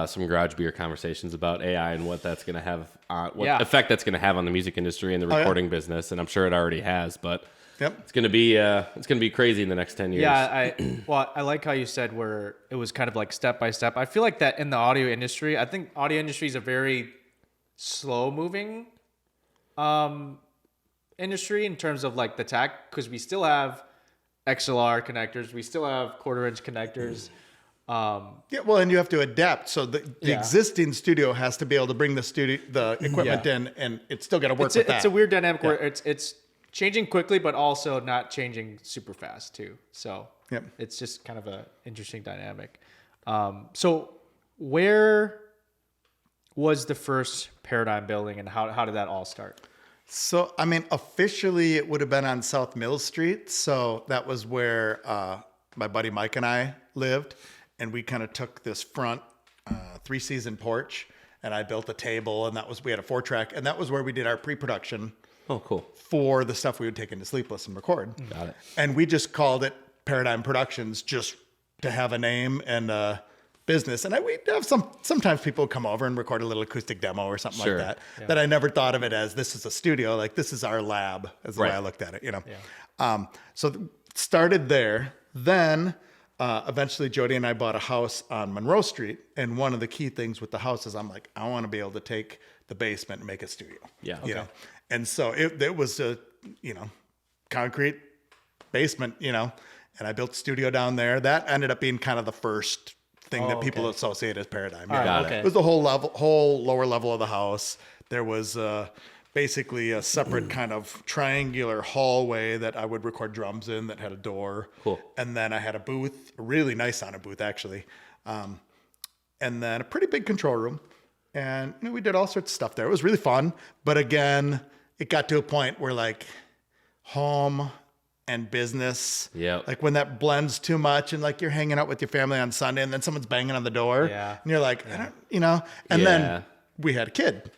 some garage beer conversations about AI and what that's going to have, what effect that's going to have on the music industry and the recording business. And I'm sure it already has, but it's going to be crazy in the next 10 years. Yeah, I like how you said where it was kind of like step by step. I feel like that in the audio industry, I think audio industry is a very slow moving industry in terms of like the tech, because we still have XLR connectors, we still have 1/4-inch connectors. Yeah, well, and you have to adapt. So the existing studio has to be able to bring the equipment in, and it's still got to work with that. It's a weird dynamic where it's changing quickly, but also not changing super fast too. So it's just kind of a interesting dynamic. So where was the first Paradyme building, and how did that all start? So, I mean, officially it would have been on South Mill Street. So that was where my buddy Mike and I lived. And we kind of took this front 3-season porch, and I built a table, and we had a 4-track, and that was where we did our pre-production. Oh, cool. For the stuff we would take into Sleepless and record. Got it. And we just called it Paradyme Productions just to have a name and a business. And we'd have sometimes people come over and record a little acoustic demo or something like that. Yeah. That I never thought of it as this is a studio, like this is our lab, is the way I looked at it, Yeah. So started there. Then eventually Jody and I bought a house on Monroe Street. And one of the key things with the house is I'm like, I want to be able to take the basement and make a studio. Yeah. You know? And so it was a, concrete basement, and I built a studio down there. That ended up being kind of the first thing that people associate as Paradyme. Got it. It was the whole lower level of the house. There was basically a separate kind of triangular hallway that I would record drums in that had a door. Cool. And then I had a booth, a really nice sounding booth actually, And then a pretty big control room. And we did all sorts of stuff there. It was really fun. But again, it got to a point where like home and business, like when that blends too much and like you're hanging out with your family on Sunday and then someone's banging on the door and you're like, I don't, and then we had a kid.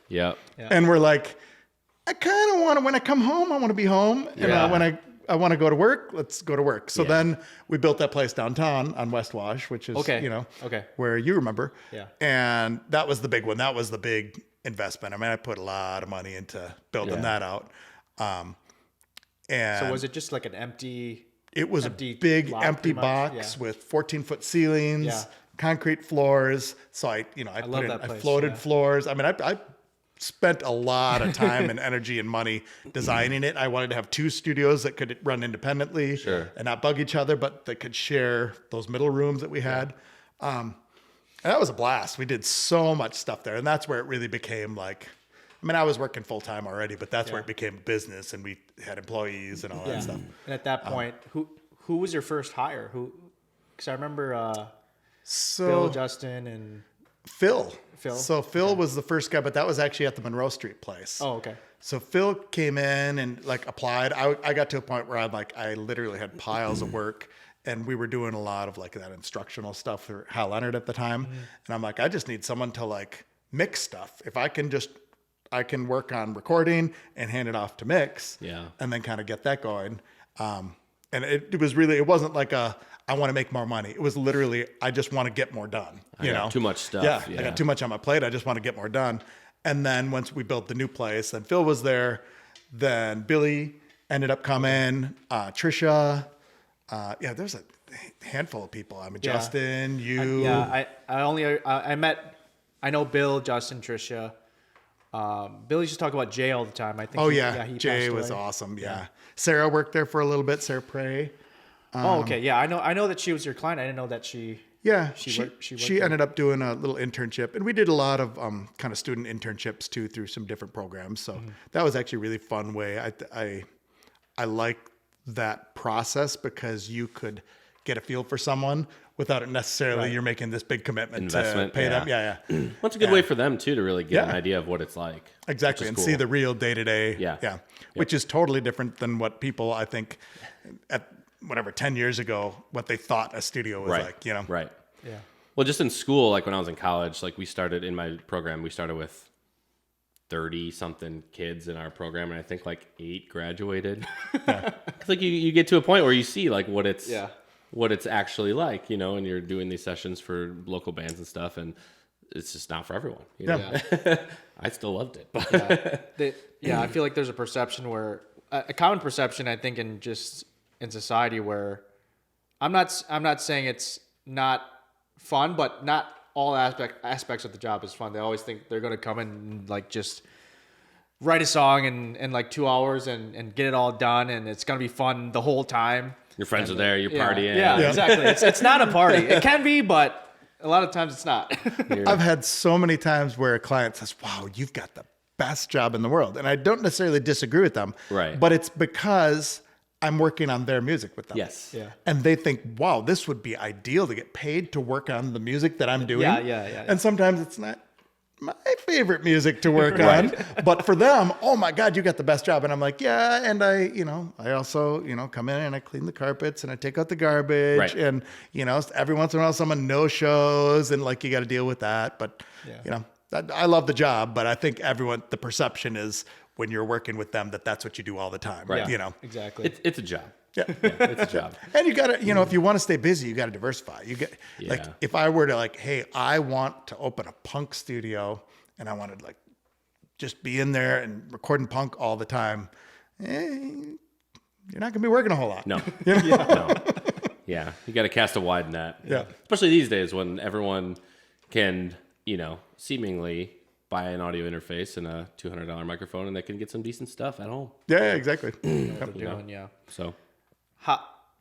And we're like, I kind of want to, when I come home, I want to be home. And when I want to go to work, let's go to work. So then we built that place downtown on West Wash, which is, where you remember. And that was the big one. That was the big investment. I mean, I put a lot of money into building that out. And so was it just like an empty? It was a big empty box with 14-foot ceilings, concrete floors. So I floated floors. I mean, I spent a lot of time and energy and money designing it. I wanted to have 2 studios that could run independently and not bug each other, but that could share those middle rooms that we had. And that was a blast. We did so much stuff there. And that's where it really became like, I mean, I was working full time already, but that's where it became a business and we had employees and all that stuff. And at that point, who was your first hire? Because I remember Bill, Justin, and Phil. So Phil was the first guy, but that was actually at the Monroe Street place. Oh, okay. So Phil came in and like applied. I got to a point where I literally had piles of work, and we were doing a lot of like that instructional stuff for Hal Leonard at the time. And I'm like, I just need someone to like mix stuff. If I can work on recording and hand it off to mix, and then kind of get that going. And it was really, it wasn't like I want to make more money. It was literally, I just want to get more done. I got too much stuff. I got too much on my plate. I just want to get more done. And then once we built the new place, then Phil was there. Then Billy ended up coming. Trisha. There's a handful of people. I mean, Justin, you. I know Bill, Justin, Trisha. Bill used to talk about Jay all the time. I think. He Jay was awesome. Yeah. Sarah worked there for a little bit. Sarah Prey. Okay. Yeah, I know that she was your client. I didn't know that she. Yeah, she ended up doing a little internship, and we did a lot of kind of student internships too through some different programs. So that was actually a really fun way. I like that process because you could get a feel for someone without it necessarily you're making this big commitment to pay them. Yeah. Well, it's a good way for them too to really get an idea of what it's like. Exactly, and see the real day-to-day. Yeah. Which is totally different than what people, I think, at 10 years ago, what they thought a studio was like, Right. Yeah. Well, just in school, like when I was in college, like we started with 30 something kids in our program. And I think like 8 graduated. Cause like you get to a point where you see like what it's actually like, and you're doing these sessions for local bands and stuff. And it's just not for everyone. I still loved it. But I feel like there's a perception where a common perception, I think, in society where I'm not saying it's not fun, but not all aspects of the job is fun. They always think they're going to come in and like just write a song in like 2 hours and get it all done. And it's going to be fun the whole time. Your friends are there, you're partying. Yeah, exactly. It's not a party. It can be, but a lot of times it's not. I've had so many times where a client says, wow, you've got the best job in the world. And I don't necessarily disagree with them. Right. But it's because I'm working on their music with them. Yes. Yeah. And they think, wow, this would be ideal to get paid to work on the music that I'm doing. Yeah. And sometimes it's not my favorite music to work on, but for them, oh my God, you got the best job. And I'm like, yeah. And I also, come in and I clean the carpets and I take out the garbage and, every once in a while someone no shows and like, you got to deal with that. But, I love the job, but I think the perception is when you're working with them, that's what you do all the time. Right. Exactly. It's a job. Yeah. It's a job. And you got to, if you want to stay busy, you got to diversify. Like if I were to like, hey, I want to open a punk studio and I wanted like just be in there and recording punk all the time, you're not going to be working a whole lot. No. No. Yeah. You got to cast a wide net. Yeah. Especially these days when everyone can, seemingly buy an audio interface and a $200 microphone and they can get some decent stuff at home. Yeah, exactly. So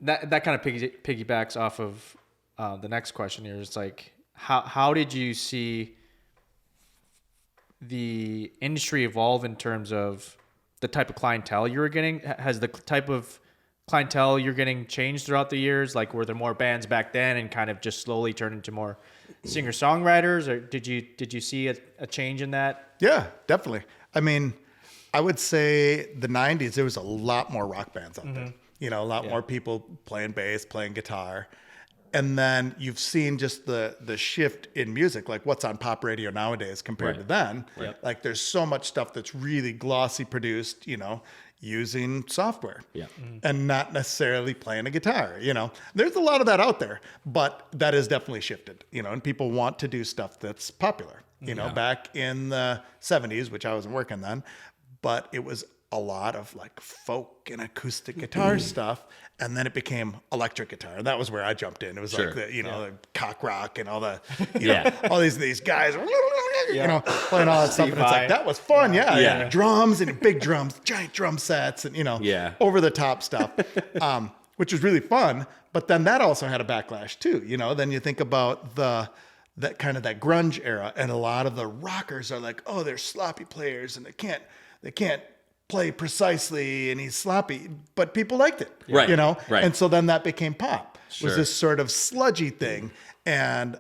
that kind of piggybacks off of the next question here. It's like, how did you see the industry evolve in terms of the type of clientele you were getting? Has the type of clientele you're getting changed throughout the years? Like, were there more bands back then and kind of just slowly turned into more singer-songwriters, or did you see a change in that? Yeah, definitely. I mean, I would say the 90s, there was a lot more rock bands out there. You know, a lot more people playing bass, playing guitar. And then you've seen just the shift in music, like what's on pop radio nowadays compared to then. Right. Like there's so much stuff that's really glossy produced, you know, using software and not necessarily playing a guitar. You know, there's a lot of that out there, but that has definitely shifted, you know, and people want to do stuff that's popular. You know, back in the 70s, which I wasn't working then, but it was a lot of like folk and acoustic guitar stuff. And then it became electric guitar. And that was where I jumped in. It was like the, you know, the cock rock and all the, you know, all these guys, you know, playing all that stuff. And it's like, that was fun. Yeah. Drums and big drums, giant drum sets and, you know, over the top stuff, which was really fun. But then that also had a backlash too. You know, then you think about that kind of that grunge era, and a lot of the rockers are like, oh, they're sloppy players and they can't play precisely, and he's sloppy, but people liked it, you know? Right. And so then that became pop, was this sort of sludgy thing. And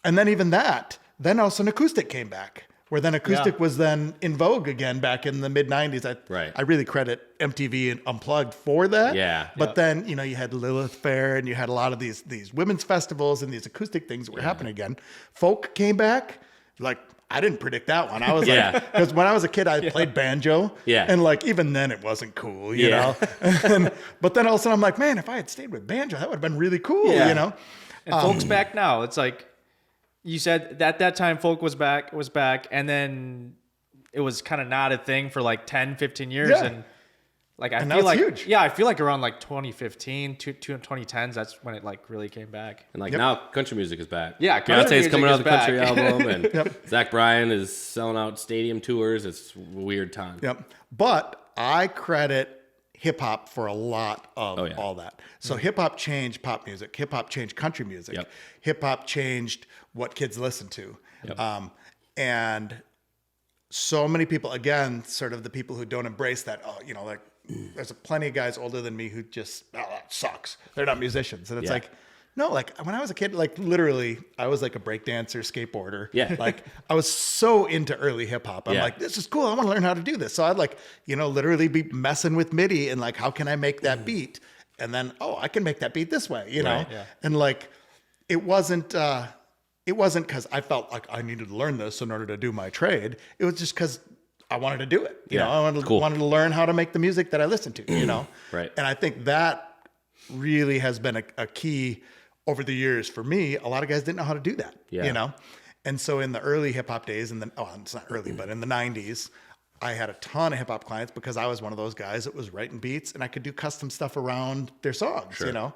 then even that, then all of a sudden acoustic came back, where then acoustic was then in vogue again back in the mid 90s. I really credit MTV and Unplugged for that. Yeah. But then, you know, you had Lilith Fair and you had a lot of these women's festivals and these acoustic things that were happening again. Folk came back, like, I didn't predict that one. I was like, because when I was a kid, I played banjo. Yeah. And like, even then it wasn't cool, you know? But then all of a sudden I'm like, man, if I had stayed with banjo, that would have been really cool, you know? And folk's back now. It's like, you said that time folk was back, and then it was kind of not a thing for like 10, 15 years. And like, I feel like, huge. Yeah, I feel like around like 2015 to 2010s, that's when it like really came back. And like now country music is back. Yeah, Beyonce's coming out with a country album, and Zach Bryan is selling out stadium tours. It's a weird time. But I credit hip hop for a lot of all that. So hip hop changed pop music. Hip hop changed country music. Hip hop changed what kids listen to. And so many people, again, sort of the people who don't embrace that, you know, like, there's plenty of guys older than me who just, that sucks. They're not musicians. And it's like, no, like when I was a kid, like literally I was like a breakdancer, skateboarder. Yeah. Like I was so into early hip hop. I'm like, this is cool. I want to learn how to do this. So I'd like, you know, literally be messing with MIDI and like, how can I make that beat? And then, I can make that beat this way, you know? And like, it wasn't because I felt like I needed to learn this in order to do my trade. It was just because I wanted to do it. You know, I wanted to learn how to make the music that I listened to, you know? And I think that really has been a key over the years for me. A lot of guys didn't know how to do that, you know? And so in the early hip hop days, it's not early, but in the 90s, I had a ton of hip hop clients because I was one of those guys that was writing beats and I could do custom stuff around their songs, you know?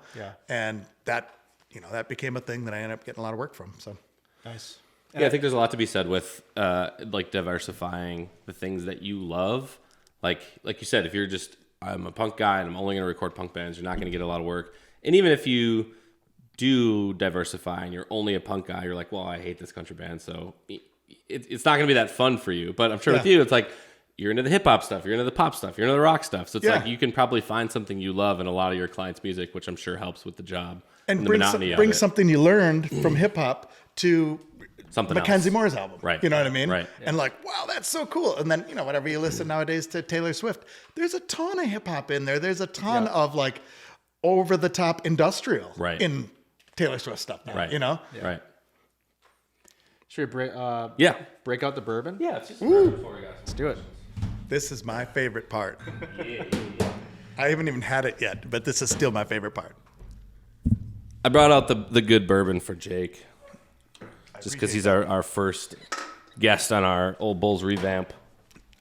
And that, you know, that became a thing that I ended up getting a lot of work from. So nice. Yeah, I think there's a lot to be said with like diversifying the things that you love. Like you said, if you're just, I'm a punk guy and I'm only going to record punk bands, you're not going to get a lot of work. And even if you do diversify and you're only a punk guy, you're like, well, I hate this country band, so it's not going to be that fun for you. But I'm sure with you, it's like you're into the hip hop stuff, you're into the pop stuff, you're into the rock stuff. So it's like you can probably find something you love in a lot of your clients' music, which I'm sure helps with the job. And bring something you learned from hip hop to something Mackenzie else. Moore's album. Right. You know what I mean? Right. And like, wow, that's so cool. And then, you know, whenever you listen nowadays to Taylor Swift, there's a ton of hip hop in there. There's a ton of like over the top industrial in Taylor Swift stuff now, you know? Right. Should we break out the bourbon? Yeah, it's just before we go. Let's do it. This is my favorite part. I haven't even had it yet, but this is still my favorite part. I brought out the good bourbon for Jake. Just because he's our first guest on our Old Bulls revamp.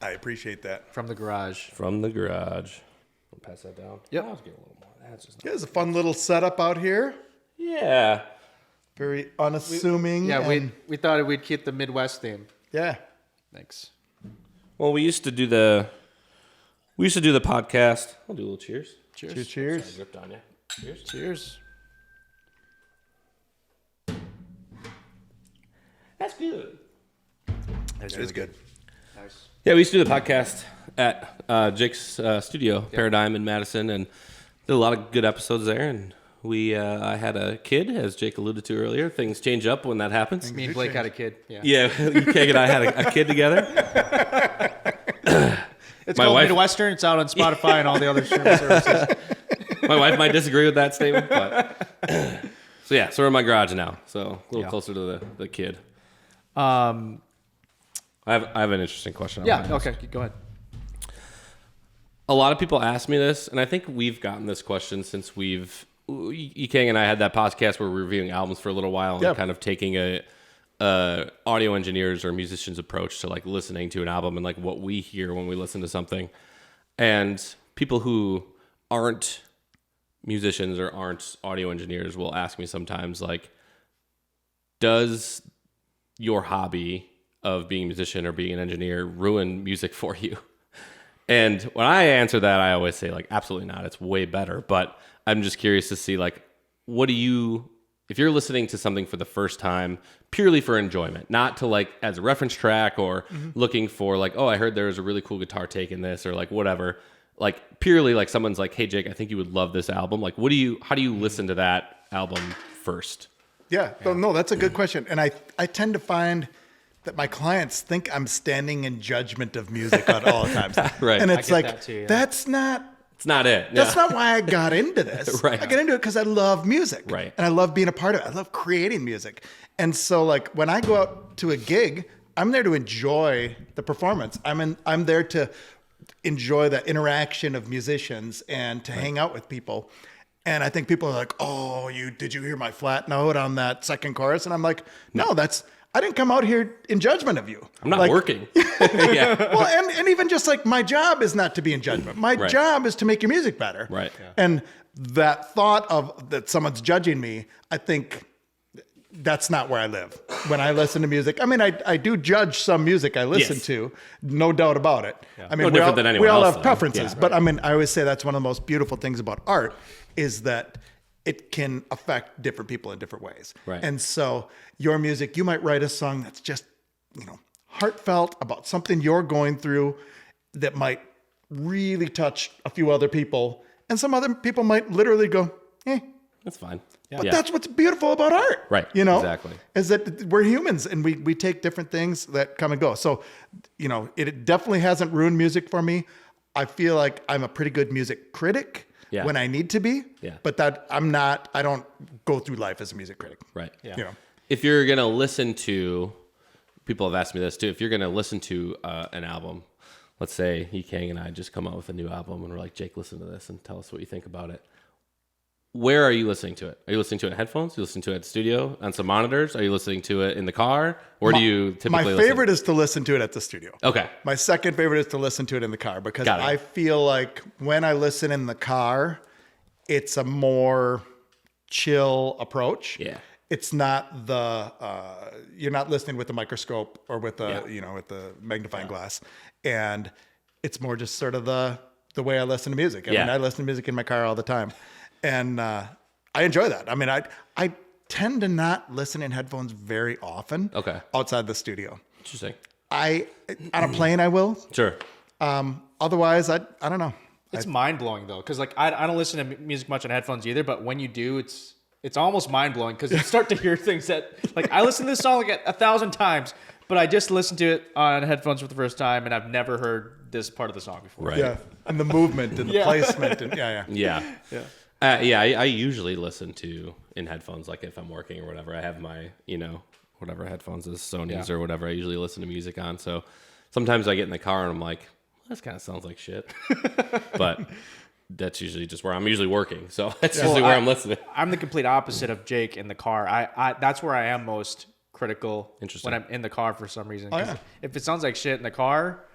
I appreciate that. From the garage. From the garage. I'll pass that down. Yep. I'll get a little more. That's just There's a fun little setup out here. Yeah. Very unassuming. We thought we'd keep the Midwest theme. Yeah. Thanks. Well, we used to do the podcast. I'll do a little cheers. Cheers. Cheers. Sorry, I ripped on you. Cheers. Cheers. That's good. That is good. Nice. Yeah, we used to do the podcast at Jake's studio, Paradyme in Madison, and Did a lot of good episodes there, and I had a kid, as Jake alluded to earlier. Things change up when that happens. Me and Blake had a kid. Yeah. Yeekeng and I had a kid together. It's called Midwestern. It's out on Spotify and all the other streaming services. My wife might disagree with that statement, but so we're in my garage now, so a little closer to the kid. I have an interesting question. Okay, go ahead. A lot of people ask me this, and I think we've gotten this question since Yeekeng and I had that podcast where we're reviewing albums for a little while and kind of taking a audio engineers or musicians approach to like listening to an album and like what we hear when we listen to something. And people who aren't musicians or aren't audio engineers will ask me sometimes like, does your hobby of being a musician or being an engineer ruin music for you? And when I answer that, I always say like, absolutely not. It's way better. But I'm just curious to see like, if you're listening to something for the first time, purely for enjoyment, not to like as a reference track or looking for like, oh, I heard there was a really cool guitar take in this or like whatever, like purely like someone's like, hey Jake, I think you would love this album. Like, how do you listen to that album first? Yeah. No, that's a good question. And I tend to find that my clients think I'm standing in judgment of music at all times. Right. And it's like, that too, yeah. That's not it. That's not why I got into this. Right. I got into it because I love music. Right. And I love being a part of it. I love creating music. And so like when I go out to a gig, I'm there to enjoy the performance. I'm there to enjoy the interaction of musicians and to hang out with people. And I think people are like, oh, did you hear my flat note on that second chorus? And I'm like, no, I didn't come out here in judgment of you. I'm not working. Yeah. Well, and even just like my job is not to be in judgment. My job is to make your music better. Right. Yeah. And that thought of that someone's judging me, I think that's not where I live. When I listen to music, I mean, I do judge some music I listen to, no doubt about it. Yeah. I mean, no different than anyone else, we all have though. preferences, but I mean, I always say that's one of the most beautiful things about art is that it can affect different people in different ways. Right. And so your music, you might write a song that's just, heartfelt about something you're going through that might really touch a few other people. And some other people might literally go, That's fine. But that's what's beautiful about art. Right. Exactly. Is that we're humans and we take different things that come and go. So, it definitely hasn't ruined music for me. I feel like I'm a pretty good music critic. Yeah. When I need to be, but I don't go through life as a music critic. Right. Yeah. If you're going to listen to, people have asked me this too, if you're going to listen to an album, let's say Yeekeng and I just come out with a new album and we're like, Jake, listen to this and tell us what you think about it. Where are you listening to it? Are you listening to it in headphones? Are you listening to it at the studio on some monitors? Are you listening to it in the car? Where do you typically listen? My favorite is to listen to it at the studio. Okay. My second favorite is to listen to it in the car because I feel like when I listen in the car, it's a more chill approach. Yeah. It's not you're not listening with the microscope or with with the magnifying glass. And it's more just sort of the way I listen to music. I mean, I listen to music in my car all the time. And I enjoy that. I mean, I tend to not listen in headphones very often. Okay. Outside the studio. Interesting. On a plane, I will. Sure. Otherwise, I don't know. It's mind blowing though, because like I don't listen to music much on headphones either. But when you do, it's almost mind blowing because you start to hear things that like I listened to this song like 1,000 times, but I just listened to it on headphones for the first time, and I've never heard this part of the song before. Right. Yeah, and the movement and the placement and I usually listen to in headphones, like if I'm working or whatever. I have my, whatever headphones is Sony's or whatever I usually listen to music on. So sometimes I get in the car and I'm like, this kind of sounds like shit. But that's usually just where I'm usually working. So that's usually where I'm listening. I'm the complete opposite of Jake in the car. I that's where I am most critical when I'm in the car for some reason. If it sounds like shit in the car,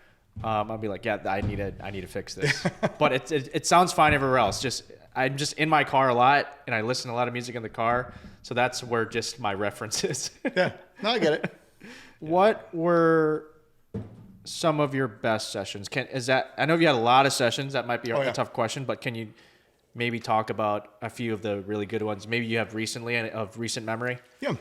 I'll be like, I need to fix this. But it sounds fine everywhere else. I'm just in my car a lot, and I listen to a lot of music in the car. So that's where just my reference is. Yeah, no, I get it. What were some of your best sessions? I know you had a lot of sessions. That might be a tough question, but can you maybe talk about a few of the really good ones? Maybe you have recently of recent memory. Yeah.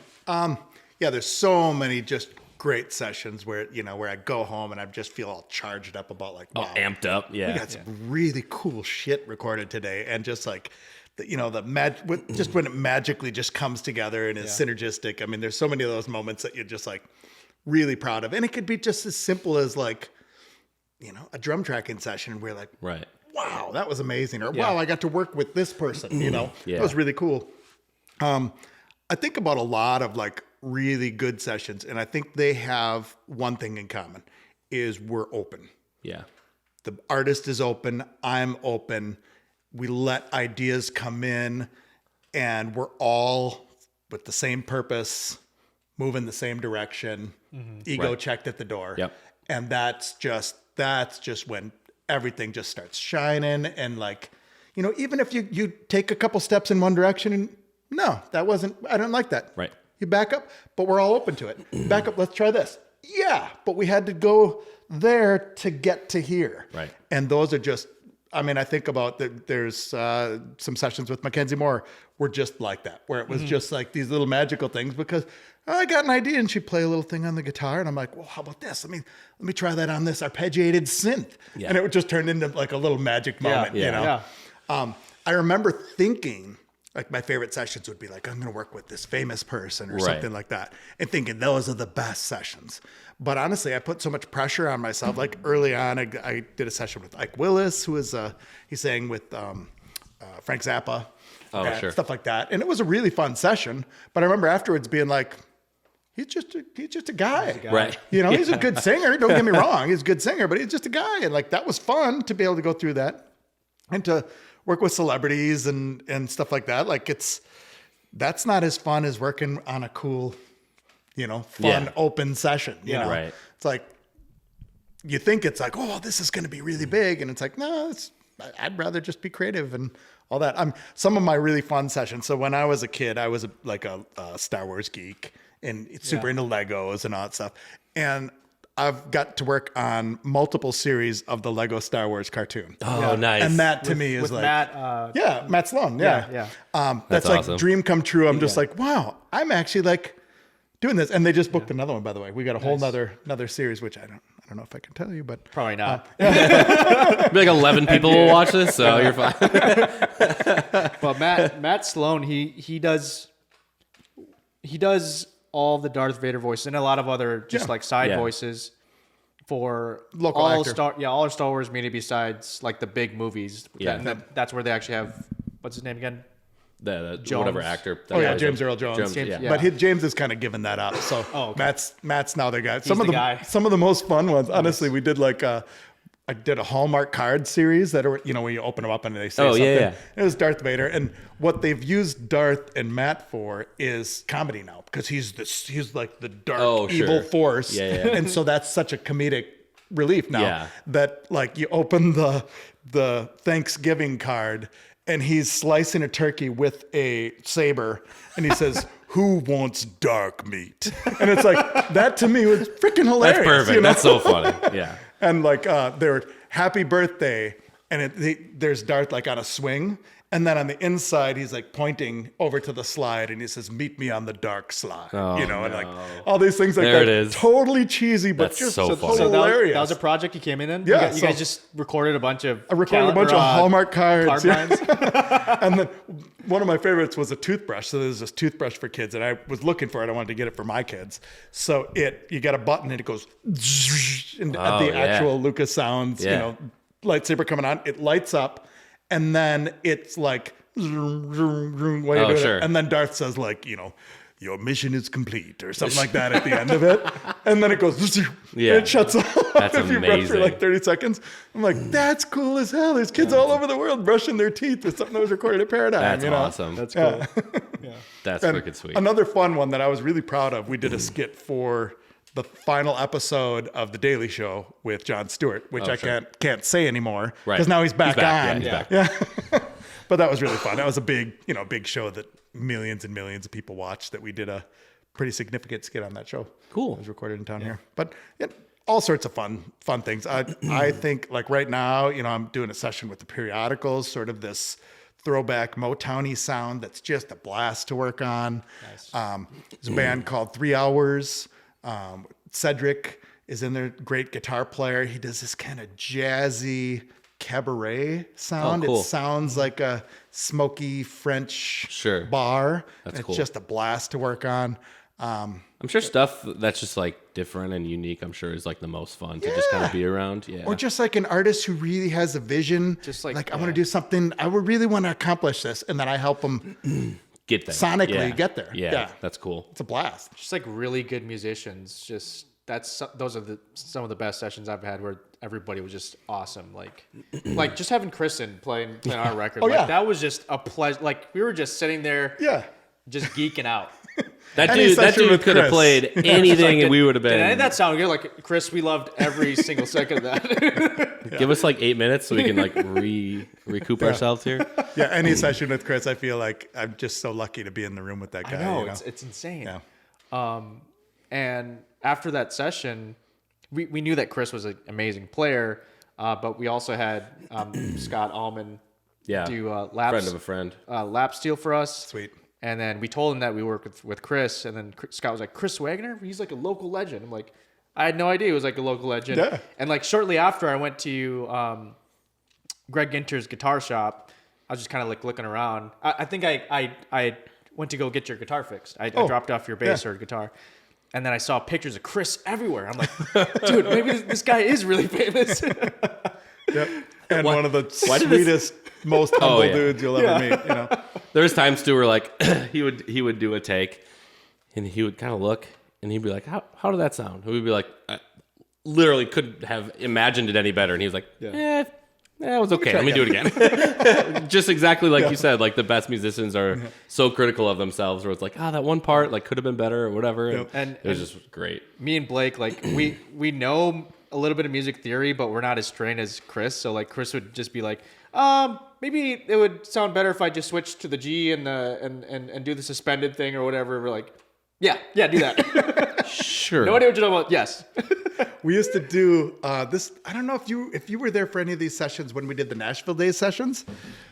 There's so many just great sessions where, where I go home and I just feel all charged up about like, wow, Amped up. Yeah. we got some really cool shit recorded today. And just like, just when it magically just comes together and is synergistic. I mean, there's so many of those moments that you're just like really proud of. And it could be just as simple as like, a drum tracking session where like, right. wow, that was amazing. Or wow, I got to work with this person, that was really cool. I think about a lot of like really good sessions, and I think they have one thing in common is we're open. Yeah. The artist is open. I'm open. We let ideas come in, and we're all with the same purpose, moving the same direction, ego checked at the door. Yep. And that's just when everything just starts shining. And like, even if you take a couple steps in one direction and no, I don't like that. Right. You back up, but we're all open to it. Back up, let's try this. Yeah, but we had to go there to get to here. Right. And those are just, I think about there's some sessions with Mackenzie Moore were just like that, where it was just like these little magical things because I got an idea and she'd play a little thing on the guitar and I'm like, well, how about this? Let me try that on this arpeggiated synth. Yeah. And it would just turn into like a little magic moment, Yeah. I remember thinking, like my favorite sessions would be like, I'm going to work with this famous person or something like that. And thinking those are the best sessions. But honestly, I put so much pressure on myself. Like early on, I did a session with Ike Willis, who is, he sang with Frank Zappa. Sure. Stuff like that. And it was a really fun session. But I remember afterwards being like, he's just a guy. Right. He's a good singer. Don't get me wrong. He's a good singer, but he's just a guy. And like, that was fun to be able to go through that and to work with celebrities and stuff like that. Like that's not as fun as working on a cool, fun open session. You know? Right. It's like, you think it's like, oh, this is going to be really big. And it's like, no, I'd rather just be creative and all that. Some of my really fun sessions. So when I was a kid, I was a Star Wars geek and super into Legos and all that stuff. And I've got to work on multiple series of the Lego Star Wars cartoon. Oh, nice. And that to me is like, Matt Sloan. Yeah. That's awesome. like dream come true. I'm just like, wow, I'm actually like doing this. And they just booked another one, by the way. We got a whole another series, which I don't know if I can tell you, but Probably not. Maybe like 11 people will watch this, so you're fine. But Matt Sloan, he does all the Darth Vader voices and a lot of other just like side voices for Local all actor. all our Star Wars media besides like the big movies. Yeah. That's where they actually have what's his name again? The Jones. whatever actor. James Earl Jones. James, But James has kind of given that up. So okay. Matt's now the guy. guy. Some of the most fun ones, honestly, we did like I did a Hallmark card series that are, when you open them up and they say something. Yeah. It was Darth Vader. And what they've used Darth and Matt for is comedy now because he's like the dark evil force. Yeah. And so that's such a comedic relief now that like you open the Thanksgiving card and he's slicing a turkey with a saber and he says, who wants dark meat? And it's like, that to me was freaking hilarious. That's perfect. That's so funny. Yeah. And like their happy birthday, and there's Darth like on a swing, and then on the inside he's like pointing over to the slide, and he says, "Meet me on the dark slide," and like all these things like there that. It is. Totally cheesy, but That's just so funny. hilarious. That was a project you came in. Yeah, You guys just recorded a bunch of. I recorded a bunch of Hallmark cards. Card lines. And then one of my favorites was a toothbrush. So there's this toothbrush for kids, and I was looking for it. I wanted to get it for my kids. So you got a button, and it goes, and at the actual Lucas sounds, lightsaber coming on. It lights up, and then it's like, and then Darth says like, your mission is complete or something like that at the end of it. And then it goes, and it shuts off. That's if you brush for amazing. like 30 seconds. I'm like, that's cool as hell. There's kids all over the world brushing their teeth with something that was recorded at Paradyme. That's awesome. That's cool. That's And freaking sweet. Another fun one that I was really proud of, we did a skit for the final episode of The Daily Show with Jon Stewart, which I can't say anymore because now he's back on. Yeah, he's back. Yeah. But that was really fun. That was a big show that millions and millions of people watched, that we did a pretty significant skit on that show. Cool. It was recorded in town here. But all sorts of fun things. I think like right now, I'm doing a session with the periodicals, sort of this throwback Motown-y sound that's just a blast to work on. Nice. There's a band called 3 Hours. Cedric is in there, great guitar player. He does this kind of jazzy cabaret sound. Oh, cool. It sounds like a smoky French bar. That's it's cool. just a blast to work on. I'm sure stuff that's just like different and unique, I'm sure is like the most fun to just kind of be around. Yeah. Or just like an artist who really has a vision. Just I want to do something. I would really want to accomplish this. And then I help them get there. sonically get there. Yeah. That's cool. It's a blast. Just like really good musicians. Just those are some of the best sessions I've had where everybody was just awesome. Like just having Kristen playing our record. That was just a pleasure. Like we were just sitting there. Yeah. Just geeking out. That dude could have played anything and we would have been. And that sounded good. Like Chris, we loved every single second of that. Give us like 8 minutes so we can like recoup ourselves here. Yeah, any session with Chris, I feel like I'm just so lucky to be in the room with that guy. I know, you know? it's insane. Yeah. And after that session, we knew that Chris was an amazing player, but we also had Scott Allman do lap friend of a friend. lap steel for us. Sweet. And then we told him that we work with Chris, and then Scott was like, Chris Wagner? He's like a local legend. I'm like, I had no idea he was like a local legend. Yeah. And like shortly after I went to Greg Ginter's guitar shop, I was just kind of like looking around. I think I went to go get your guitar fixed. I dropped off your bass or guitar. And then I saw pictures of Chris everywhere. I'm like, dude, maybe this guy is really famous. Yep. And one of the sweetest, most humble dudes you'll ever meet. You know. There's times too where like he would do a take, and he would kind of look, and he'd be like, "How did that sound?" And we'd be like, "I literally couldn't have imagined it any better." And he was like, "Yeah, it was okay. Let me do it again." Just exactly like you said. Like the best musicians are so critical of themselves, where it's like, that one part like could have been better or whatever. And it was just great. Me and Blake, like we know a little bit of music theory, but we're not as trained as Chris. So like Chris would just be like, maybe it would sound better if I just switched to the G and do the suspended thing or whatever. We're like, yeah, do that. Sure. No idea what you're talking about. Yes. We used to do this. I don't know if you were there for any of these sessions when we did the Nashville Days sessions.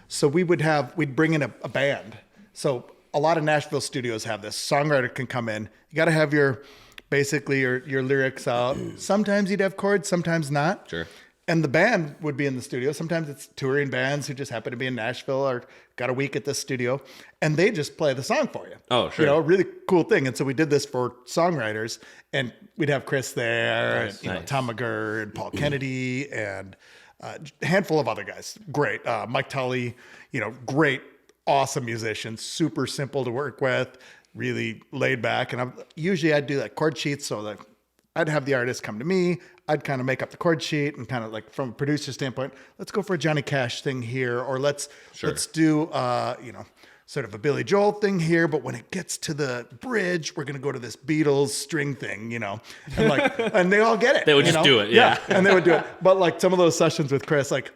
So we'd bring in a band. So a lot of Nashville studios have this. Songwriter can come in. You got to have your lyrics out. Sometimes you'd have chords, sometimes not. Sure. And the band would be in the studio. Sometimes it's touring bands who just happen to be in Nashville or got a week at the studio, and they just play the song for you. Oh, sure. You know, really cool thing. And so we did this for songwriters, and we'd have Chris there, Nice, and Tom McGurr and Paul Kennedy, and a handful of other guys. Great. Mike Tully, great, awesome musicians, super simple to work with, really laid back. And I'd do like chord sheets, so that I'd have the artist come to me. I'd kind of make up the chord sheet and kind of like from a producer standpoint, let's go for a Johnny Cash thing here, or let's do sort of a Billy Joel thing here. But when it gets to the bridge, we're gonna go to this Beatles string thing, and and they all get it. They would just do it, yeah. And they would do it. But like some of those sessions with Chris, like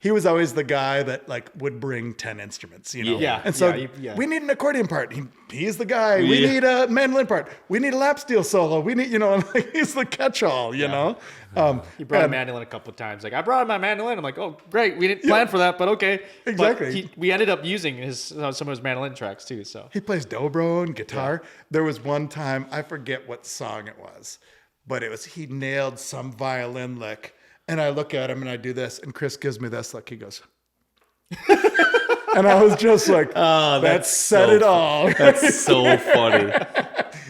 he was always the guy that like would bring 10 instruments, Yeah. And so we need an accordion part. He's the guy. We need a mandolin part. We need a lap steel solo. We need, he's the catch-all, you know? He brought a mandolin a couple of times. Like, I brought my mandolin. I'm like, oh, great. We didn't plan for that, but okay. Exactly. But we ended up using some of his mandolin tracks too. So he plays dobro and guitar. Yeah. There was one time, I forget what song it was, but he nailed some violin lick. And I look at him and I do this, and Chris gives me this look. He goes, and I was just like, "Oh, that said it all." That's so funny.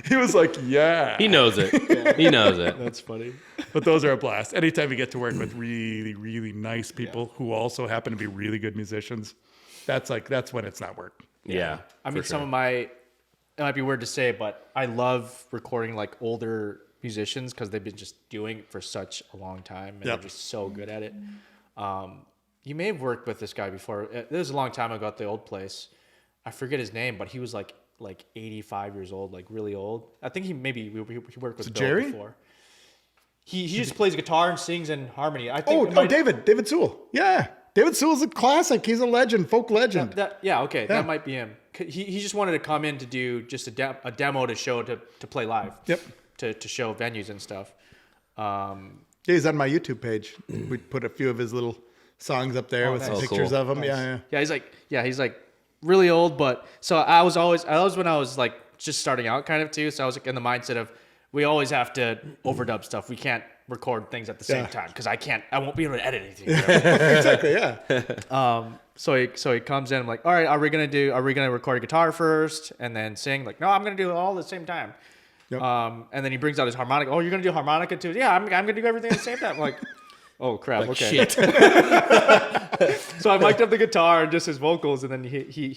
He was like, "Yeah, he knows it. Yeah. He knows it." That's funny. But those are a blast. Anytime you get to work with really, really nice people who also happen to be really good musicians, that's when it's not work. Yeah, I mean, some of it might be weird to say, but I love recording like older musicians because they've been just doing it for such a long time and they're just so good at it. You may have worked with this guy before. This was a long time ago at the old place. I forget his name, but he was like 85 years old, like really old. I think he worked with Bill Jerry before. He just plays guitar and sings in harmony. I think David Sewell. Yeah, David Sewell's a classic. He's a legend, folk legend. That might be him. He just wanted to come in to do just a demo to show to play live. Yep. To show venues and stuff. He's on my YouTube page. We put a few of his little songs up there with some pictures of him. Nice. Yeah, he's like really old, but so I was when I was like just starting out kind of too. So I was like in the mindset of we always have to overdub stuff. We can't record things at the same time because I won't be able to edit anything. Exactly, yeah. So he comes in. I'm like, all right, are we gonna record a guitar first and then sing? Like, no, I'm gonna do it all at the same time. Yep. And then he brings out his harmonica. Oh, you're gonna do harmonica too? Yeah, I'm gonna do everything at the same time. I'm like, oh crap, okay. Shit. So I mic'd up the guitar and just his vocals, and then he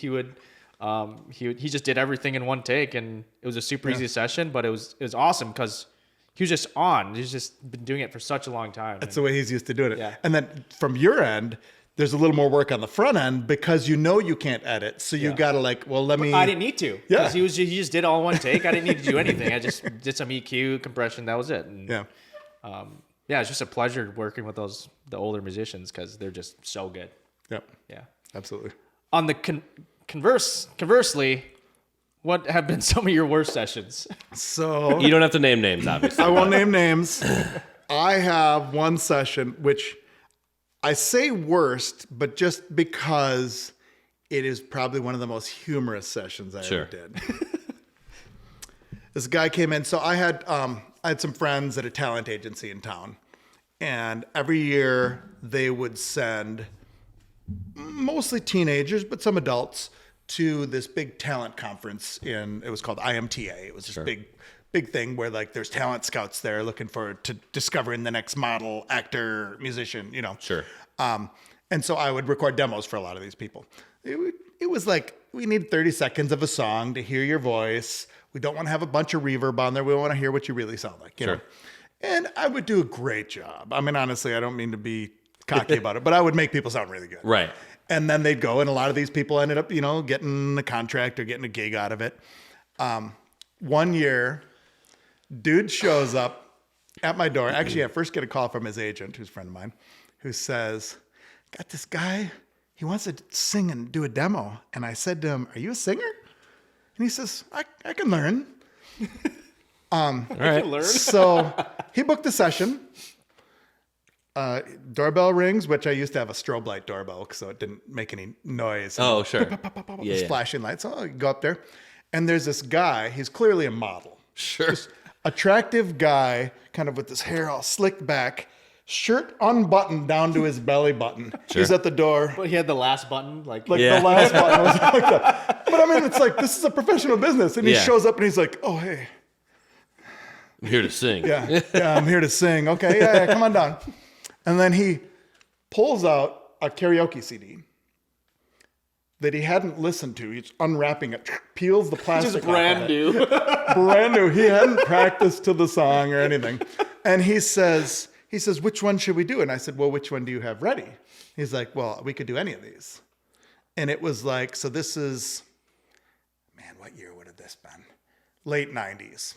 just did everything in one take, and it was a super easy session. But it was awesome because he was just on. He's just been doing it for such a long time. That's the way he's used to doing it. Yeah. And then from your end, there's a little more work on the front end because you can't edit. So you got to let me. I didn't need to. Yeah. Because he just did all in one take. I didn't need to do anything. I just did some EQ, compression. That was it. And, Yeah. it's just a pleasure working with the older musicians because they're just so good. Yep. Yeah. Absolutely. On the conversely, what have been some of your worst sessions? So You don't have to name names, obviously. I won't name names. I have one session, which I say worst, but just because it is probably one of the most humorous sessions I ever did. This guy came in. So I had some friends at a talent agency in town, and every year they would send mostly teenagers, but some adults, to this big talent conference it was called IMTA. It was this big thing where there's talent scouts there looking to discovering the next model, actor, musician, Sure. And so I would record demos for a lot of these people. It was like, we need 30 seconds of a song to hear your voice. We don't want to have a bunch of reverb on there. We want to hear what you really sound like. You know? And I would do a great job. I mean, honestly, I don't mean to be cocky about it, but I would make people sound really good. Right. And then they'd go, and a lot of these people ended up, getting a contract or getting a gig out of it. One year, dude shows up at my door. Actually, I first get a call from his agent, who's a friend of mine, who says, got this guy, he wants to sing and do a demo. And I said to him, are you a singer? And he says, I can learn. All right. So he booked the session. Doorbell rings, which I used to have a strobe light doorbell, so it didn't make any noise. Oh, sure. Yeah, flashing lights. So I go up there, and there's this guy. He's clearly a model. Sure. Attractive guy, kind of with his hair all slicked back, shirt unbuttoned down to his belly button. Sure. He's at the door. But he had the last button, The last button was like that. But I mean, it's like, this is a professional business. And he shows up and he's like, oh, hey. I'm here to sing. Yeah, I'm here to sing. Okay, yeah, come on down. And then he pulls out a karaoke CD that he hadn't listened to. He's unwrapping it, peels the plastic Just off brand of new. it. Brand new. He hadn't practiced to the song or anything. And he says, which one should we do? And I said, well, which one do you have ready? He's like, well, we could do any of these. And it was like, so this is, man, what year would have this been? Late 90s.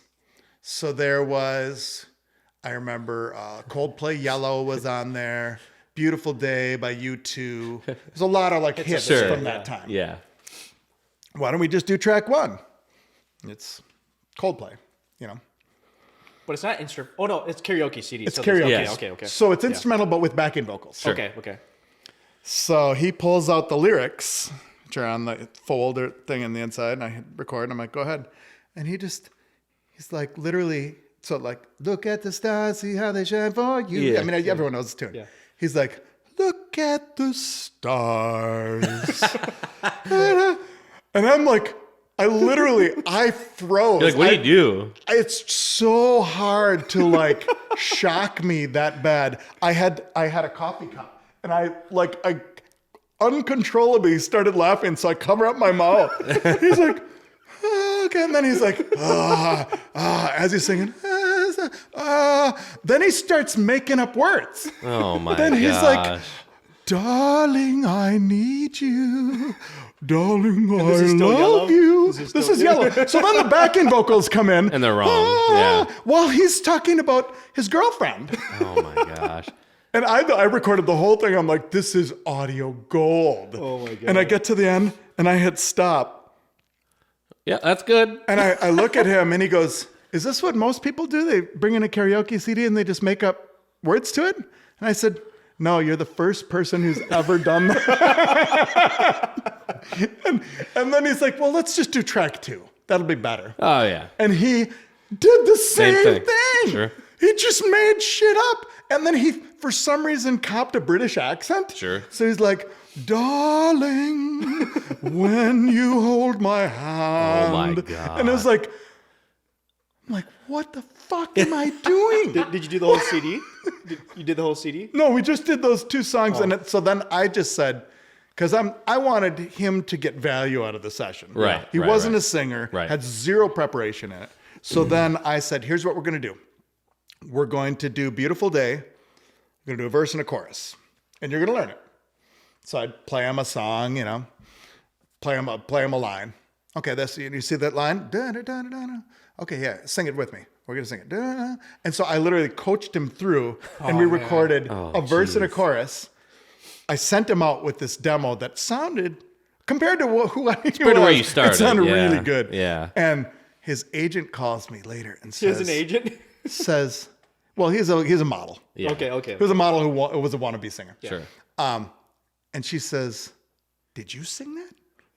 So there was, I remember Coldplay Yellow was on there. Beautiful Day by U2. There's a lot of hits from that time. Yeah. Why don't we just do track one? It's Coldplay, But it's not instrument. Oh no, it's karaoke CD. It's so karaoke. Yes. Okay. So it's instrumental, but with backing vocals. Sure. Okay. So he pulls out the lyrics, which are on the folder thing on the inside, and I hit record, and I'm like, go ahead. And he's like, literally, look at the stars, see how they shine for you. Yeah. I mean, everyone knows the tune. Yeah. He's like, look at the stars. And I'm like, I froze. You're like, what do you do? It's so hard to shock me that bad. I had a coffee cup, and I uncontrollably started laughing, so I cover up my mouth. He's like, oh, okay, and then he's like, as he's singing, then he starts making up words. Oh my Then he's like, gosh. darling, I need you. Darling, I this is still love yellow? you. This is yellow. So then the backing vocals come in. And they're wrong. Yeah. While he's talking about his girlfriend. Oh my gosh. And I recorded the whole thing. I'm like, this is audio gold. Oh my God. And I get to the end and I hit stop. Yeah, that's good. And I look at him and he goes, is this what most people do? They bring in a karaoke CD and they just make up words to it? And I said, no, you're the first person who's ever done that. and then he's like, well, let's just do track two. That'll be better. Oh yeah. And he did the same thing. thing. Sure. He just made shit up. And then he, for some reason, copped a British accent. Sure. So he's like, darling, when you hold my hand. Oh my God. And it was like, I'm like, what the fuck am I doing? Did you do the whole CD? You did the whole CD? No, we just did those 2 songs. And so then I just said, because I wanted him to get value out of the session. Right. He wasn't a singer, Right. had 0 preparation in it. So then I said, here's what we're going to do. We're going to do Beautiful Day. We're going to do a verse and a chorus. And you're going to learn it. So I'd play him a song, play him a line. Okay, you see that line? Da, da, da, da, da. Okay, yeah, sing it with me. We're going to sing it. Da, da, da. And so I literally coached him through, and we recorded a verse and a chorus. I sent him out with this demo that sounded, compared to who I knew, Compared to where you started, it sounded yeah, really good. yeah. And his agent calls me later and He has says, an agent? well, he's a model. Yeah. Okay. He was a model who was a wannabe singer. Sure. And she says, did you sing that?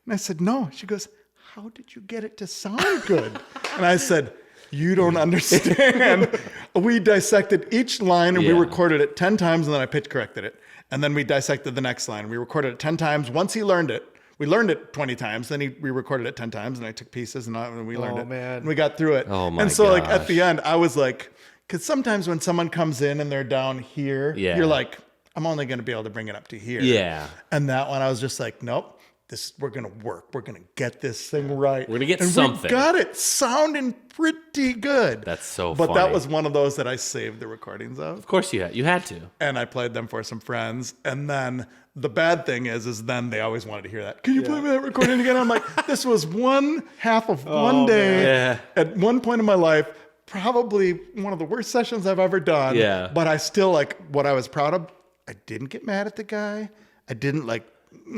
And I said, no. She goes, how did you get it to sound good? And I said, you don't understand. We dissected each line and we Yeah. recorded it 10 times and then I pitch corrected it. And then we dissected the next line. We recorded it 10 times. Once he learned it, we learned it 20 times. Then we recorded it 10 times and I took pieces and we learned it. Man. And we got through it. Oh, my And so like gosh. at the end, I was like, because sometimes when someone comes in and they're down here, Yeah. you're like, I'm only going to be able to bring it up to here. Yeah. And that one, I was just like, nope, we're going to work. We're going to get this thing right. We're gonna get and something. We got it sounding pretty good. That's so But funny. that was one of those that I saved the recordings of. Of course you had to. And I played them for some friends. And then the bad thing is then they always wanted to hear that. Can you play me that recording again? I'm like, this was one half of one day man. at one point in my life. Probably one of the worst sessions I've ever done. Yeah. But I still like what I was proud of. I didn't get mad at the guy. I didn't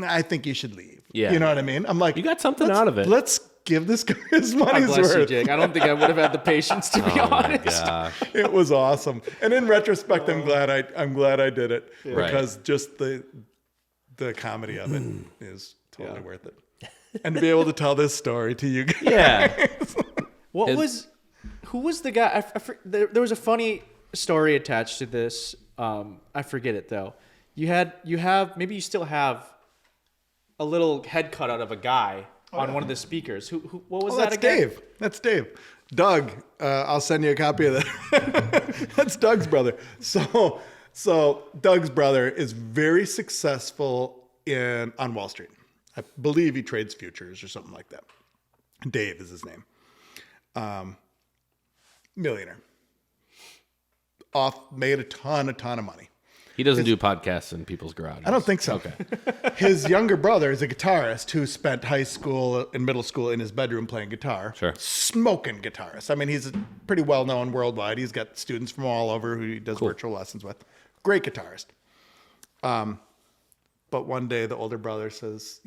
I think you should leave. Yeah. You know what I mean? I'm like, You got something out of it. Let's give this guy his God money's bless you, worth. Jake. I don't think I would have had the patience to be Oh my honest. gosh. It was awesome. And in retrospect, I'm glad I did it Right. because just the comedy of it is totally worth it. And to be able to tell this story to you guys. Yeah. Who was the guy? There was a funny story attached to this. I forget it though. Maybe you still have a little head cut out of a guy on one of the speakers. What was that That's again? Dave. That's Dave. Doug, I'll send you a copy of that. That's Doug's brother. So Doug's brother is very successful on Wall Street. I believe he trades futures or something like that. Dave is his name. Millionaire. Made a ton of money. He doesn't do podcasts in people's garages. I don't think so. Okay. His younger brother is a guitarist who spent high school and middle school in his bedroom playing guitar. Sure. Smoking guitarist. I mean, he's pretty well known worldwide. He's got students from all over who he does virtual lessons with. Great guitarist. But one day the older brother says,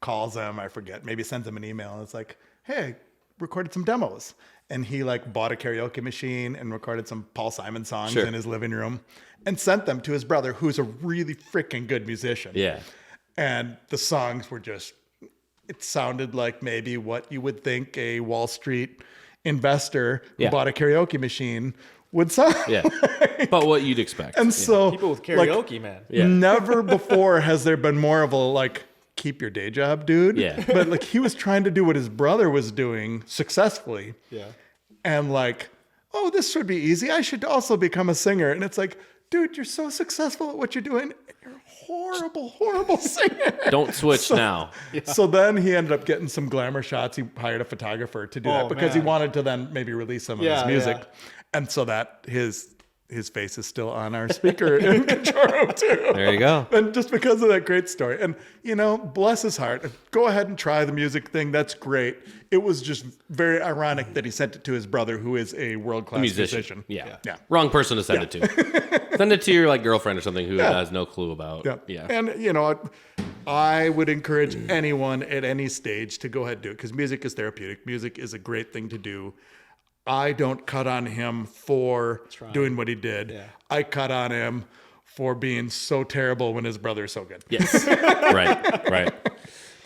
calls him, I forget, maybe sends him an email. And it's like, hey, I recorded some demos. And he bought a karaoke machine and recorded some Paul Simon songs in his living room and sent them to his brother, who's a really freaking good musician. Yeah. And the songs were it sounded like maybe what you would think a Wall Street investor who bought a karaoke machine would sound. Yeah. But what you'd expect. And so People with karaoke, man. Yeah. never before has there been more of a keep your day job, dude. Yeah. But he was trying to do what his brother was doing successfully. Yeah. And oh, this should be easy. I should also become a singer. And it's like, dude, you're so successful at what you're doing. You're a horrible singer. Don't switch now. So then he ended up getting some glamour shots. He hired a photographer to do that because he man. wanted to then maybe release some of his music. And so that his face is still on our speaker in control room too. There you go. And just because of that great story. And, bless his heart. Go ahead and try the music thing. That's great. It was just very ironic that he sent it to his brother, who is a world-class musician. Yeah. Yeah. Wrong person to send it to. Send it to your girlfriend or something who has no clue about. Yeah. And, I would encourage anyone at any stage to go ahead and do it because music is therapeutic. Music is a great thing to do. I don't cut on him for doing what he did. Yeah. I cut on him for being so terrible when his brother's so good. Yes. Right.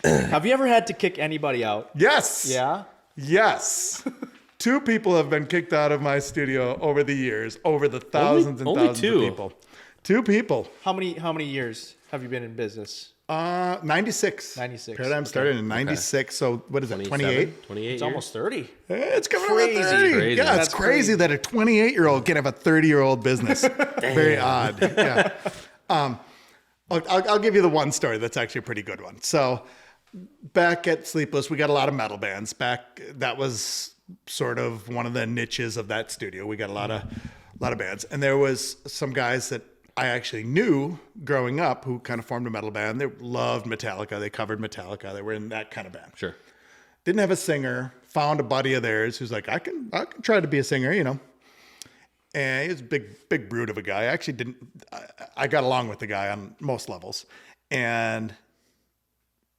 Have you ever had to kick anybody out? Yes. Yeah. Yes. 2 people have been kicked out of my studio over the years, over the thousands and Only thousands 2? of people. 2 people. How many years have you been in business? 96. 96. Paradyme started in 96. So what is it, 28? 28 It's years? almost 30. It's coming Crazy. up on 30. Crazy. Yeah, it's That's crazy crazy. that a 28-year-old can have a 30-year-old business. Very odd. Yeah. I'll give you the one story that's actually a pretty good one. So back at Sleepless, we got a lot of metal bands. That was sort of one of the niches of that studio. We got a lot of bands. And there was some guys that I actually knew growing up who kind of formed a metal band. They loved Metallica. They covered Metallica. They were in that kind of band. Sure. Didn't have a singer. Found a buddy of theirs who's like, I can try to be a singer, you know. And he was a big brute of a guy. I actually I got along with the guy on most levels. And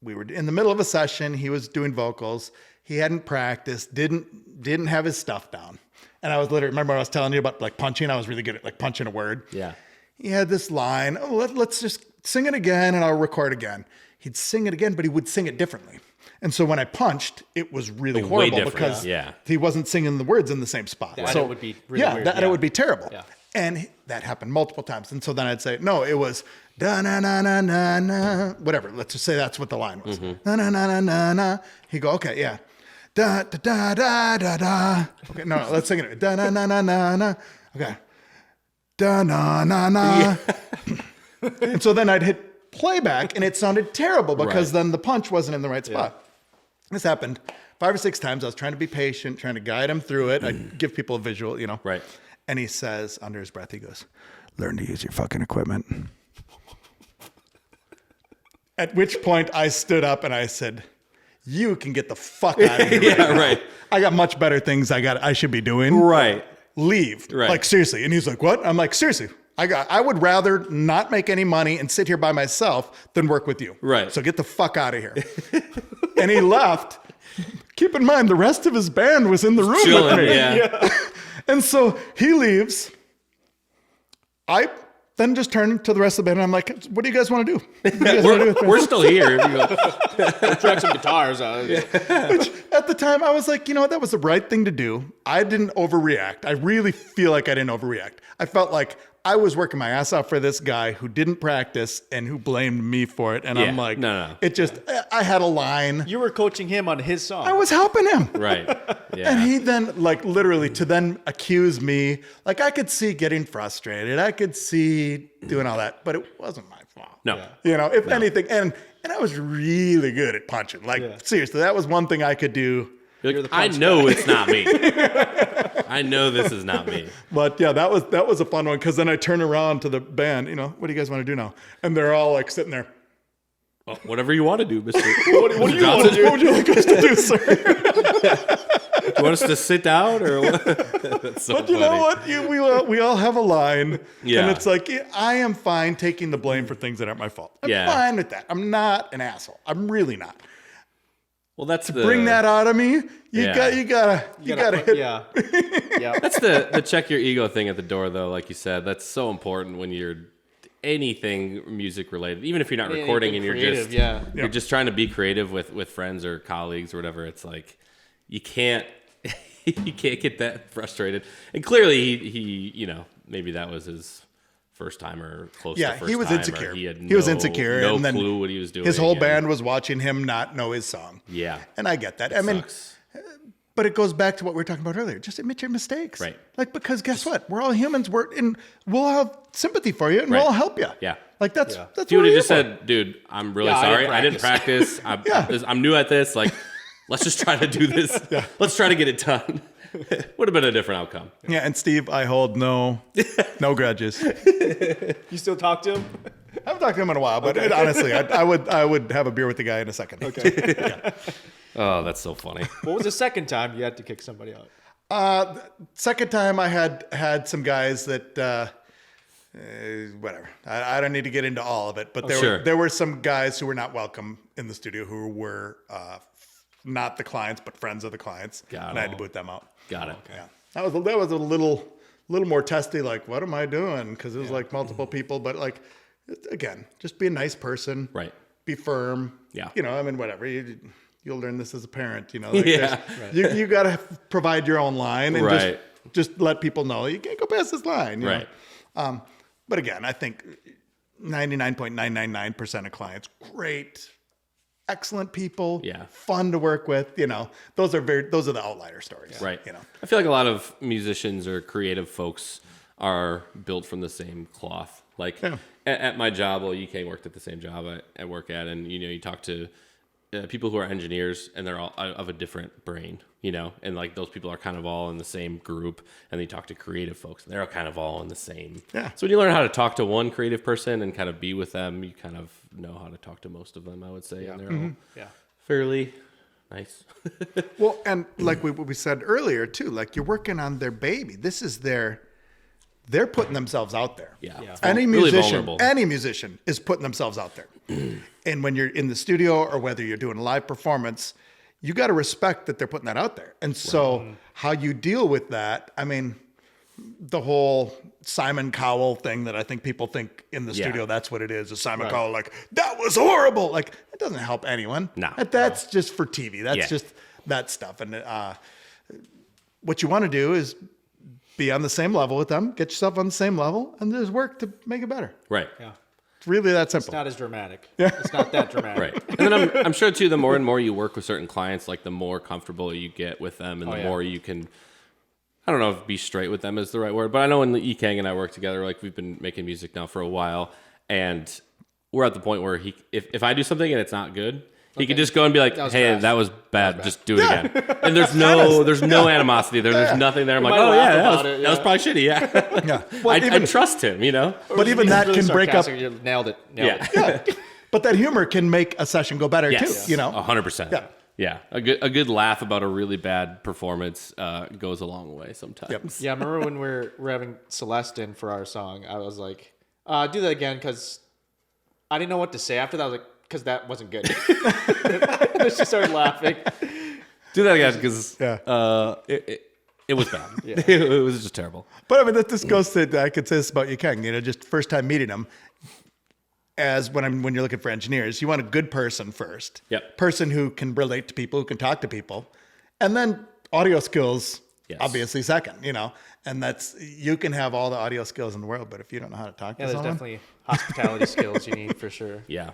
we were in the middle of a session. He was doing vocals. He hadn't practiced, didn't have his stuff down. And I was literally, remember I was telling you about like punching? I was really good at like punching a word. Yeah. He had this line, let's just sing it again and I'll record again. He'd sing it again, but he would sing it differently. And so when I punched, it was really Way horrible different, because yeah. he wasn't singing the words in the same spot. That So it would be really weird. that it would be terrible. Yeah. And that happened multiple times. And so then I'd say, no, it was da na na na na na, whatever. Let's just say that's what the line was. Mm-hmm. Na na na na na na. He'd go, okay, yeah. Da da da da da da. Okay, no, let's sing it. Da na na na na na. Okay. Da na na na. And so then I'd hit playback and it sounded terrible because Right. then the punch wasn't in the right spot. This happened 5 or 6 times. I was trying to be patient, trying to guide him through it. I'd give people a visual, you know. Right. And he says under his breath, he goes, learn to use your fucking equipment. At which point I stood up and I said, you can get the fuck out of here. Yeah, now. right. I got much better things I should be doing. Right. Leave. Right. Like seriously. And he's like, what? I'm like, seriously. I would rather not make any money and sit here by myself than work with you. Right. So get the fuck out of here. And he left. Keep in mind, the rest of his band was in the room with Chilling. me. Yeah. And so he leaves. I then just turn to the rest of the band and I'm like, what do you guys want to do? What do you guys wanna do with me? We're still here. If you go, Track some guitars. Which at the time I was like, you know what? That was the right thing to do. I didn't overreact. I really feel like I didn't overreact. I felt like I was working my ass off for this guy who didn't practice and who blamed me for it. And Yeah. I'm like, No. it just, I had a line. You were coaching him on his song. I was helping him. right. Yeah. And he then, like, literally to then accuse me, like, I could see getting frustrated. I could see doing all that, but it wasn't my fault. No. You know, if anything, and I was really good at punching. Like, seriously, that was one thing I could do. You're like, I know it's not me. I know this is not me. But yeah, that was a fun one because then I turn around to the band, you know, what do you guys want to do now? And they're all like sitting there. Well, whatever you want to do, Mr. what do you want to do? What would you like us to do, sir? Do you want us to sit down or what? That's so But you know what? We all have a line. Yeah. And it's like, yeah, I am fine taking the blame for things that aren't my fault. I'm Yeah. fine with that. I'm not an asshole. I'm really not. Well, that's Bring that out of me. You gotta hit. Yeah. Yeah. That's the check your ego thing at the door, though. Like you said, that's so important when you're anything music related, even if you're not recording and Creative, you're just trying to be creative with friends or colleagues or whatever. It's like you can't get that frustrated. And clearly, he you know, maybe that was his first time or close to first time. He was insecure. He was insecure. No and then clue what he was doing. His whole and- band was watching him not know his song. Yeah. And I get that. I mean, Sucks. but it goes back to what we were talking about earlier. Just admit your mistakes. Right. Like, because guess what? We're all humans. We'll have sympathy for you and Right. we'll help you. Yeah. Like that's If what you would we're have here just for. said, dude, I'm really Yeah, I sorry. didn't I didn't practice. I'm new at this. Like, let's just try to do this. Let's try to get it done. Would have been a different outcome. Yeah, and Steve, I hold no grudges. You still talk to him? I haven't talked to him in a while, but honestly, I would have a beer with the guy in a second. Okay. Oh, that's so funny. What was the second time you had to kick somebody out? Second time I had some guys that whatever. I don't need to get into all of it, but there were some guys who were not welcome in the studio who were not the clients but friends of the clients, and I had to boot them out. Got it. Yeah, that was a little more testy. Like, what am I doing? Because it was like multiple people, but like, again, just be a nice person. Right. Be firm. Yeah. You know, I mean, whatever. you'll learn this as a parent, you know, Yeah. you got to provide your own line and Right. just let people know you can't go past this line. You Right. know? But again, I think 99.999% of clients, great, excellent people, Yeah. fun to work with. You know, those are the outlier stories. Right. You know, I feel like a lot of musicians or creative folks are built from the same cloth. Like at my job, well, Yeekeng worked at the same job I work at, and you know, you talk to people who are engineers, and they're all of a different brain, you know, and like those people are kind of all in the same group, and then you talk to creative folks, and they're kind of all in the same. Yeah. So when you learn how to talk to one creative person and kind of be with them, you kind of know how to talk to most of them, I would say, and they're all fairly nice. well, and like we said earlier too, like you're working on their baby. This is they're putting themselves out there. Yeah. Any Really musician, vulnerable. any musician is putting themselves out there. And when you're in the studio or whether you're doing a live performance, you got to respect that they're putting that out there. And so how you deal with that, I mean, the whole Simon Cowell thing that I think people think in the studio, that's what it is Simon Cowell, like, that was horrible. Like, it doesn't help anyone. No. That's just for TV. That's just that stuff. And what you want to do is be on the same level with them, get yourself on the same level, and there's work to make it better. Right. Yeah. It's really that simple. It's not as dramatic. Yeah. It's not that dramatic. Right. And then I'm sure too, the more and more you work with certain clients, like the more comfortable you get with them, and the more you can, I don't know if be straight with them is the right word, but I know when Yeekeng and I work together, like we've been making music now for a while, and we're at the point where if I do something and it's not good, he could just go and be like, "Hey, that was bad. Just do it again." And there's no animosity there. There's nothing there. I'm like, "Oh yeah, that was probably shitty." Yeah. Yeah. I trust him, you know. But even that Really can break up. sarcastic, you nailed it. Nailed it. Yeah. But that humor can make a session go better Yes. too. You know. 100%. Yeah. Yeah. A good laugh about a really bad performance goes a long way sometimes. Yeah, I remember when we're having Celeste in for our song, I was like, do that again, because I didn't know what to say after that. I was like, because that wasn't good. She started laughing. Do that again because it was bad. It was just terrible. But I mean, this goes to, I could say this about Yeekeng, you know, just first time meeting him, as when you're looking for engineers, you want a good person first. Yep. Person who can relate to people, who can talk to people. And then audio skills, obviously second, you know. And you can have all the audio skills in the world, but if you don't know how to talk to There's someone. definitely hospitality skills you need for sure. Yeah.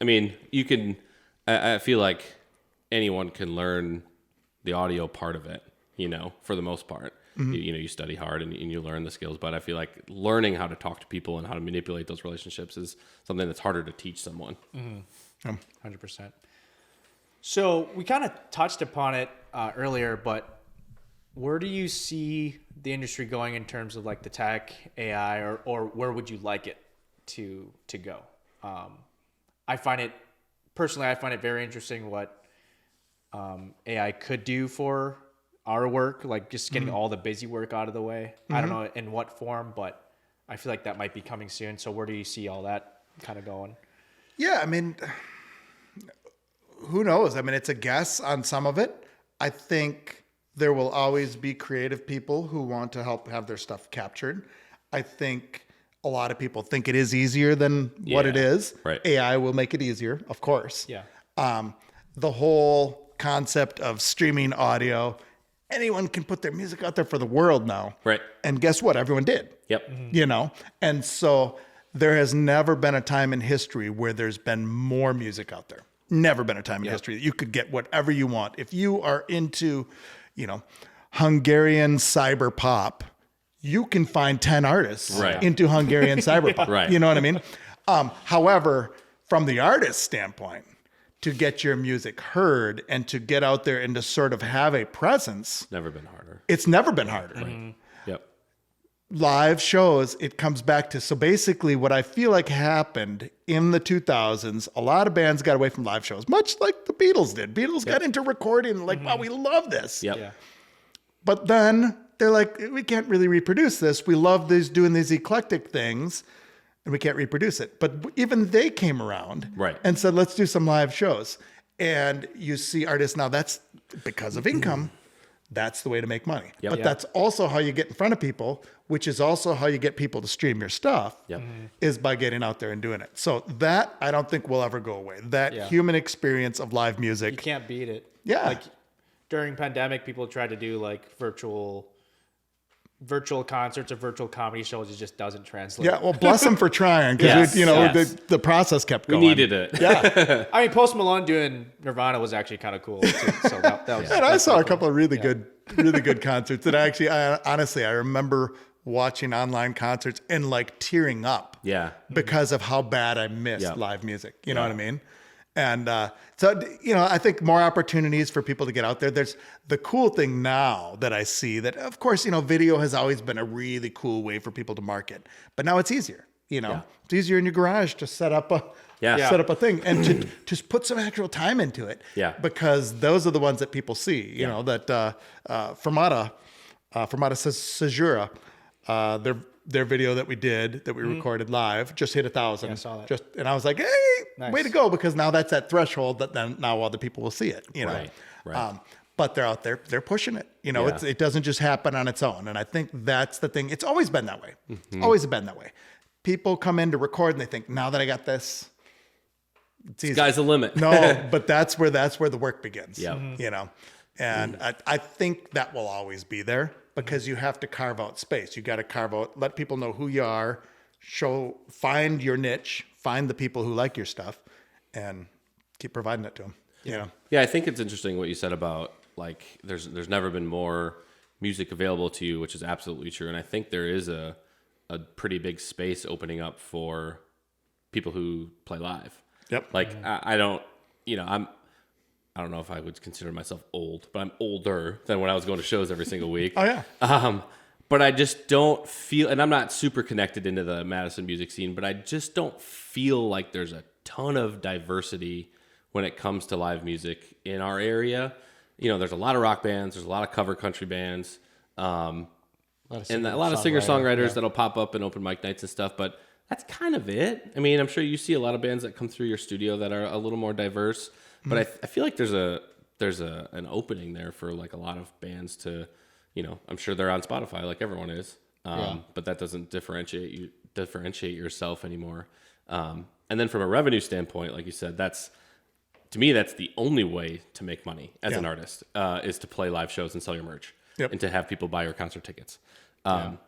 I mean, you can, I feel like anyone can learn the audio part of it, you know, for the most part. You study hard and you learn the skills, but I feel like learning how to talk to people and how to manipulate those relationships is something that's harder to teach someone. 100%. So we kind of touched upon it earlier, but where do you see the industry going in terms of like the tech, AI, or where would you like it to go? I find it very interesting what AI could do for our work, like just getting all the busy work out of the way. I don't know in what form, but I feel like that might be coming soon. So where do you see all that kind of going? Yeah, I mean, who knows? I mean, it's a guess on some of it. I think there will always be creative people who want to help have their stuff captured. I think a lot of people think it is easier than what it is. Right. AI will make it easier, of course. Yeah. The whole concept of streaming audio, anyone can put their music out there for the world now. Right. And guess what? Everyone did. Yep. You know? And so there has never been a time in history where there's been more music out there. Never been a time in history that you could get whatever you want. If you are into, you know, Hungarian cyber pop, you can find 10 artists into Hungarian cyber pop. Right. You know what I mean? However, from the artist standpoint, to get your music heard and to get out there and to sort of have a presence, Never been harder. it's never been harder. Yep. Live shows, it comes back to, so basically what I feel like happened in the 2000s, a lot of bands got away from live shows, much like the Beatles did. Beatles got into recording, like, wow, we love this. Yep. Yeah. But then they're like, we can't really reproduce this. We love doing these eclectic things, and we can't reproduce it. But even they came around and said, let's do some live shows. And you see artists now, that's because of income. That's the way to make money. Yep. But that's also how you get in front of people, which is also how you get people to stream your stuff, Yep. is by getting out there and doing it. So that I don't think will ever go away. That human experience of live music. You can't beat it. Yeah. Like during pandemic, people tried to do like virtual concerts or virtual comedy shows. It just doesn't translate. Yeah, well, bless them for trying, because the process kept going. We needed it. Yeah, I mean, Post Malone doing Nirvana was actually kind of cool too. So that was. and I saw a couple of really good concerts. And honestly, I remember watching online concerts and like tearing up. Yeah. Because of how bad I missed live music. You know what I mean? And so, I think more opportunities for people to get out there. There's the cool thing now that I see that, of course, video has always been a really cool way for people to market, but now it's easier. It's easier in your garage to set up a thing and to just put some actual time into it. Yeah. Because those are the ones that people see. That Fermata Segura, their video that we recorded live just hit 1,000. Yeah, I saw that. And I was like, hey, way to go, because now that's that threshold that then now other people will see it. Right. But they're out there, they're pushing it. It doesn't just happen on its own. And I think that's the thing. It's always been that way. Always been that way. People come in to record and they think, now that I got this, it's easy. Sky's the limit. No, but that's where the work begins. Yeah. And I think that will always be there, because you have to carve out space. You got to carve out, let people know who you are, find your niche, find the people who like your stuff, and keep providing it to them. Yeah, I think it's interesting what you said about like there's never been more music available to you, which is absolutely true. And I think there is a pretty big space opening up for people who play live. Yep. Like I don't know if I would consider myself old, but I'm older than when I was going to shows every single week. Oh yeah. But I just don't feel, and I'm not super connected into the Madison music scene, but I just don't feel like there's a ton of diversity when it comes to live music in our area. There's a lot of rock bands, there's a lot of cover country bands, and a lot of singer-songwriters that'll pop up in open mic nights and stuff, but that's kind of it. I mean, I'm sure you see a lot of bands that come through your studio that are a little more diverse, but I feel like there's an opening there for like a lot of bands to, I'm sure they're on Spotify like everyone is, but that doesn't differentiate yourself anymore. And then from a revenue standpoint, like you said, to me, that's the only way to make money as an artist, is to play live shows and sell your merch and to have people buy your concert tickets.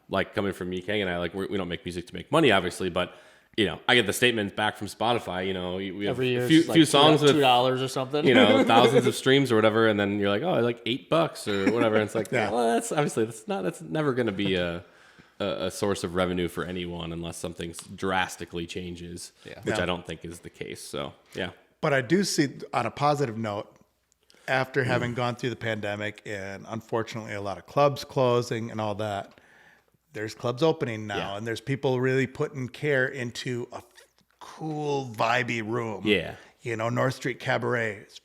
Like coming from Yeekeng and I, like we don't make music to make money, obviously, but I get the statement back from Spotify. We have Every year, a few songs with $2 or something. Thousands of streams or whatever, and then you're like, oh, like $8 or whatever. And it's like, well, that's never going to be a source of revenue for anyone unless something drastically changes, which I don't think is the case. So yeah. But I do see, on a positive note, after having gone through the pandemic and unfortunately a lot of clubs closing and all that, there's clubs opening now, and there's people really putting care into a cool, vibey room. Yeah. North Street Cabaret is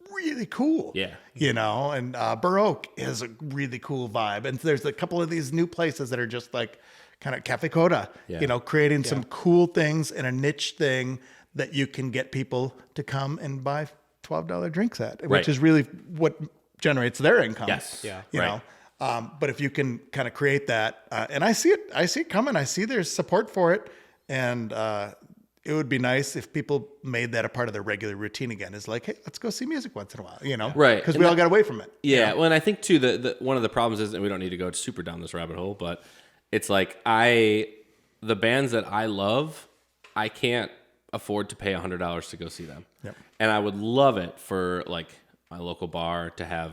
really cool. Yeah. And Baroque is a really cool vibe. And there's a couple of these new places that are just like kind of Cafe Coda, creating some cool things in a niche thing that you can get people to come and buy $12 drinks at, which is really what generates their income. Yes. Yeah. But if you can kind of create that, and I see it coming. I see there's support for it, and it would be nice if people made that a part of their regular routine again. Is like, hey, let's go see music once in a while, right? Because we all got away from it. Yeah. Well, and I think too the one of the problems is, and we don't need to go super down this rabbit hole, but it's like the bands that I love, I can't afford to pay $100 to go see them. Yep. And I would love it for like my local bar to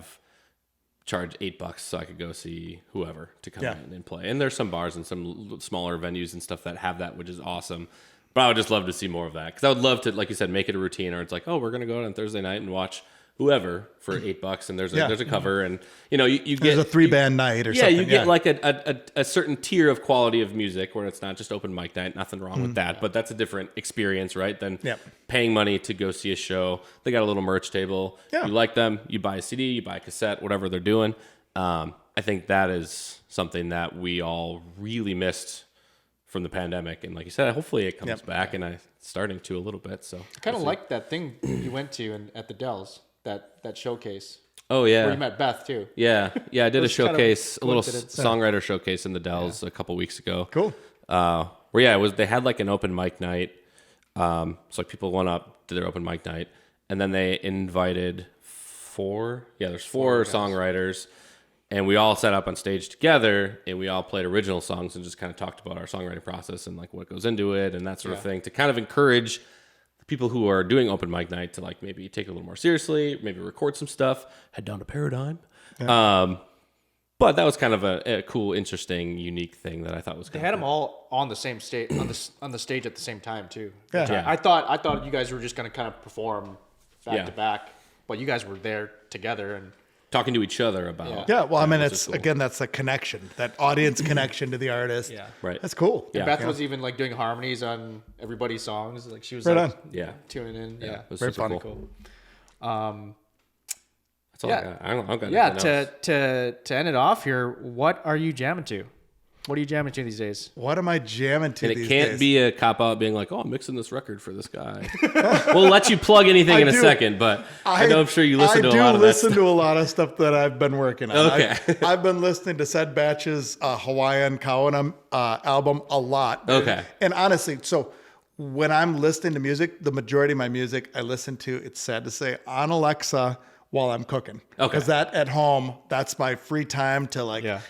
charge $8 so I could go see whoever to come in and play. And there's some bars and some smaller venues and stuff that have that, which is awesome. But I would just love to see more of that, because I would love to, like you said, make it a routine, or it's like, oh, we're going to go out on Thursday night and watch whoever for $8, and there's a cover, and you get there's a 3-band night or something. You get like a certain tier of quality of music where it's not just open mic night. Nothing wrong with that, but that's a different experience, right? Than paying money to go see a show. They got a little merch table. You like them, you buy a CD, you buy a cassette, whatever they're doing. I think that is something that we all really missed from the pandemic, and like you said, hopefully it comes back, and I'm starting to a little bit. So I kind of like that thing you went to at the Dells. that showcase. Oh yeah. Where you met Beth too. Yeah. Yeah. I did a was kind of showcase, a little coincidence. songwriter showcase in the Dells a couple weeks ago. Cool. Where they had like an open mic night. So like people went up to their open mic night, and then they invited there's four songwriters, and we all sat up on stage together, and we all played original songs and just kind of talked about our songwriting process and like what goes into it and that sort of thing, to kind of encourage the people who are doing open mic night to like maybe take it a little more seriously, maybe record some stuff. Head down to Paradyme. But that was kind of a cool, interesting, unique thing that I thought was. They had them all on the same stage on the stage at the same time too. Yeah. I thought you guys were just gonna kind of perform back to back, but you guys were there together and talking to each other about. Yeah, well, I mean, it's cool. again, that's a connection, that audience connection to the artist. Yeah. Right. That's cool. Yeah. Beth was even like doing harmonies on everybody's songs. Like she was Right like on. Yeah. tuning in. Yeah. It was Very super fun. cool. That's all Yeah. I got. I don't got Yeah. anything else. To end it off here, what are you jamming to? What are you jamming to these days? What am I jamming to And these it can't days? be a cop out being like, "Oh, I'm mixing this record for this guy." We'll let you plug anything in a do. second, but I know I'm sure you listen to a lot of I that do listen stuff. to a lot of stuff that I've been working on. Okay. I've been listening to Said Batch's Hawaiian Kawanam album a lot. Okay. And honestly, so when I'm listening to music, the majority of my music I listen to, it's sad to say, on Alexa while I'm cooking. Okay. Because that at home, that's my free time to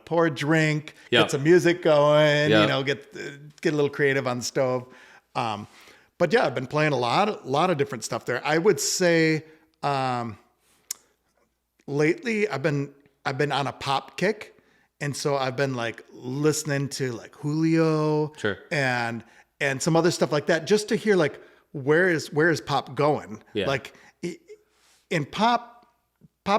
pour a drink, Yep. get some music going, Yep. get a little creative on the stove. But yeah, I've been playing a lot of different stuff there. I would say lately I've been on a pop kick, and so I've been like listening to like Julio, Sure. and some other stuff like that, just to hear like where is pop going? Yeah. Like in pop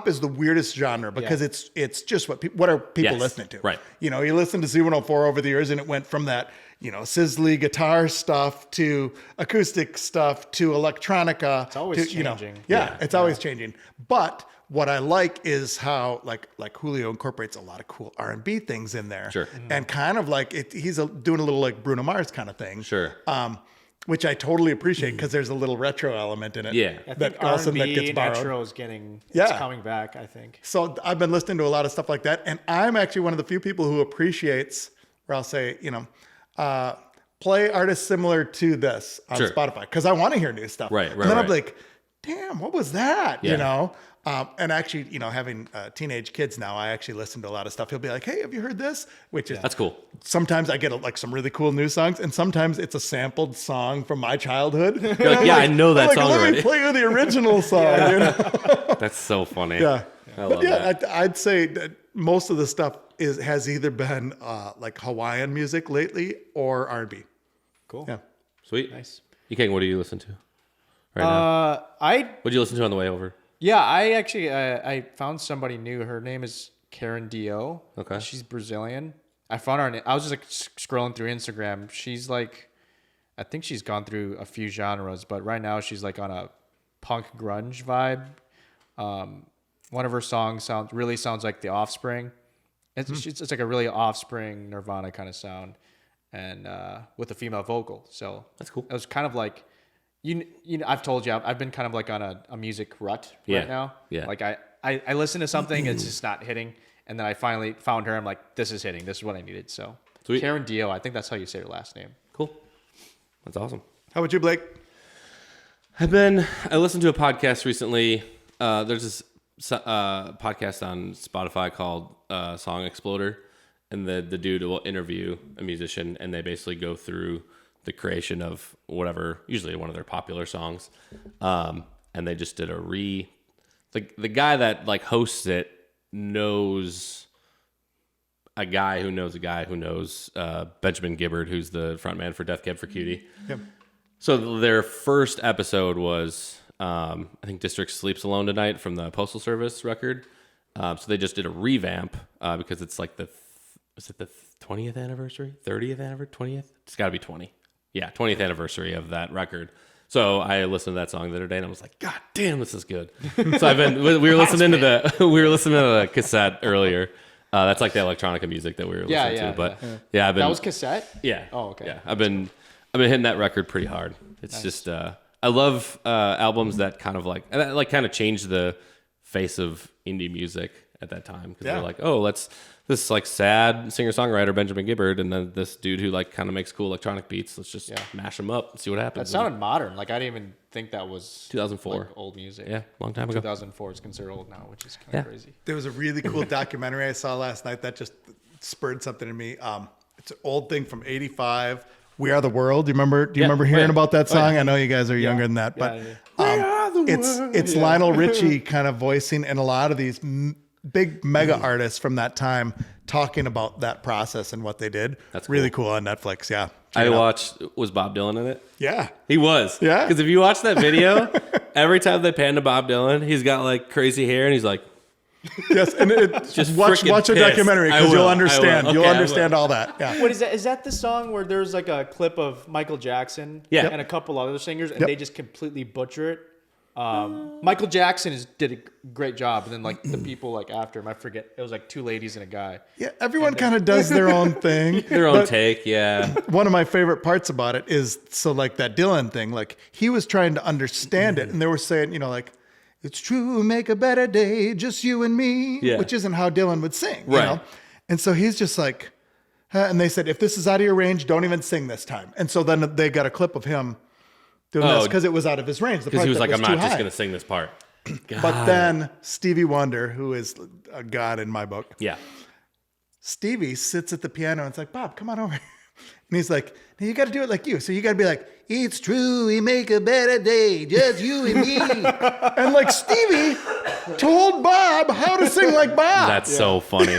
is the weirdest genre because it's just what are people Yes. listening to? Right. You listen to Z104 over the years, and it went from that, sizzly guitar stuff to acoustic stuff to electronica. It's always changing. It's always changing. But what I like is how like Julio incorporates a lot of cool R&B things in there. Sure. And kind of like he's doing a little like Bruno Mars kind of thing. Sure. Which I totally appreciate because there's a little retro element in it. Yeah. I That think also that R&B gets and borrowed. retro is getting Yeah. it's coming back. I think. So I've been listening to a lot of stuff like that, and I'm actually one of the few people who appreciates where I'll say, play artists similar to this on Sure. Spotify because I want to hear new stuff. Right, And then right. I'm like, damn, what was that? Yeah. And actually, having teenage kids now, I actually listen to a lot of stuff. He'll be like, hey, have you heard this? Which is That's cool. sometimes I get like some really cool new songs, and sometimes it's a sampled song from my childhood. You're like, yeah, I know that I'm song Let already. me play you the original song. That's so funny. Yeah. I love that. I'd say that most of the stuff has either been like Hawaiian music lately or R&B. Cool. Yeah. Sweet. Nice. Yeekeng, what do you listen to right now? What'd you listen to on the way over? I actually I found somebody new. Her name is Karen Dio. Okay. She's Brazilian. I found her. I was just like scrolling through Instagram. She's like, I think she's gone through a few genres, but right now she's like on a punk grunge vibe. One of her songs sounds like The Offspring. It's like a really Offspring Nirvana kind of sound, and with a female vocal. So That's cool. It was kind of like. You know, I've told you I've been kind of like on a music rut right now. Yeah. Like I listen to something, it's just not hitting, and then I finally found her. I'm like, this is hitting. This is what I needed. So Sweet. Karen Dio, I think that's how you say her last name. Cool. That's awesome. How about you, Blake? I listened to a podcast recently. There's this podcast on Spotify called Song Exploder, and the dude will interview a musician, and they basically go through the creation of whatever, usually one of their popular songs. And they just did the guy that like hosts it knows a guy who knows a guy who knows Benjamin Gibbard, who's the frontman for Death Cab for Cutie. Yep. So their first episode was, I think District Sleeps Alone Tonight from the Postal Service record. So they just did a revamp because it's like is it the 20th anniversary? 30th anniversary? 20th? It's got to be 20. Yeah, 20th anniversary of that record. So I listened to that song the other day, and I was like, God damn, this is good. So we were listening to the cassette earlier. That's like the electronica music that we were listening to. But I've been That was cassette. yeah. Oh, okay. Yeah, I've been hitting that record pretty hard. It's just I love albums that kind of changed the face of indie music at that time, because they're like, oh, this like sad singer-songwriter Benjamin Gibbard, and then this dude who like kind of makes cool electronic beats. Let's just mash them up and see what happens. That sounded modern. Like I didn't even think that was 2004 like, old music. Yeah, long time ago. 2004 is considered old now, which is kind of crazy. There was a really cool documentary I saw last night that just spurred something in me. It's an old thing from '85. We Are the World. Do you remember hearing about that song? I know you guys are younger than that, but it's Lionel Richie kind of voicing, and a lot of these big mega artists from that time talking about that process and what they did. That's really cool on Netflix. Yeah. I watched, was Bob Dylan in it? Yeah. He was. Yeah. Because if you watch that video, every time they pan to Bob Dylan, he's got like crazy hair and he's like, yes. And just watch a documentary because you'll understand. You'll understand all that. Yeah. What is that? Is that the song where there's like a clip of Michael Jackson and a couple other singers and they just completely butcher it? Michael Jackson did a great job, and then like the people like after him, I forget, it was like two ladies and a guy. Yeah, everyone kind of does their own thing. Their own take, yeah. One of my favorite parts about it is, so like that Dylan thing, like he was trying to understand it, and they were saying, like, it's true, make a better day, just you and me, which isn't how Dylan would sing, you know? And so he's just like, and they said, if this is out of your range, don't even sing this time. And so then they got a clip of him doing this because it was out of his range. Because he was like, I'm not just going to sing this part. But then Stevie Wonder, who is a god in my book. Yeah. Stevie sits at the piano and it's like, Bob, come on over. And he's like, you got to do it like you. So you got to be like, it's true, we make a better day, just you and me. And like Stevie told Bob how to sing like Bob. That's so funny.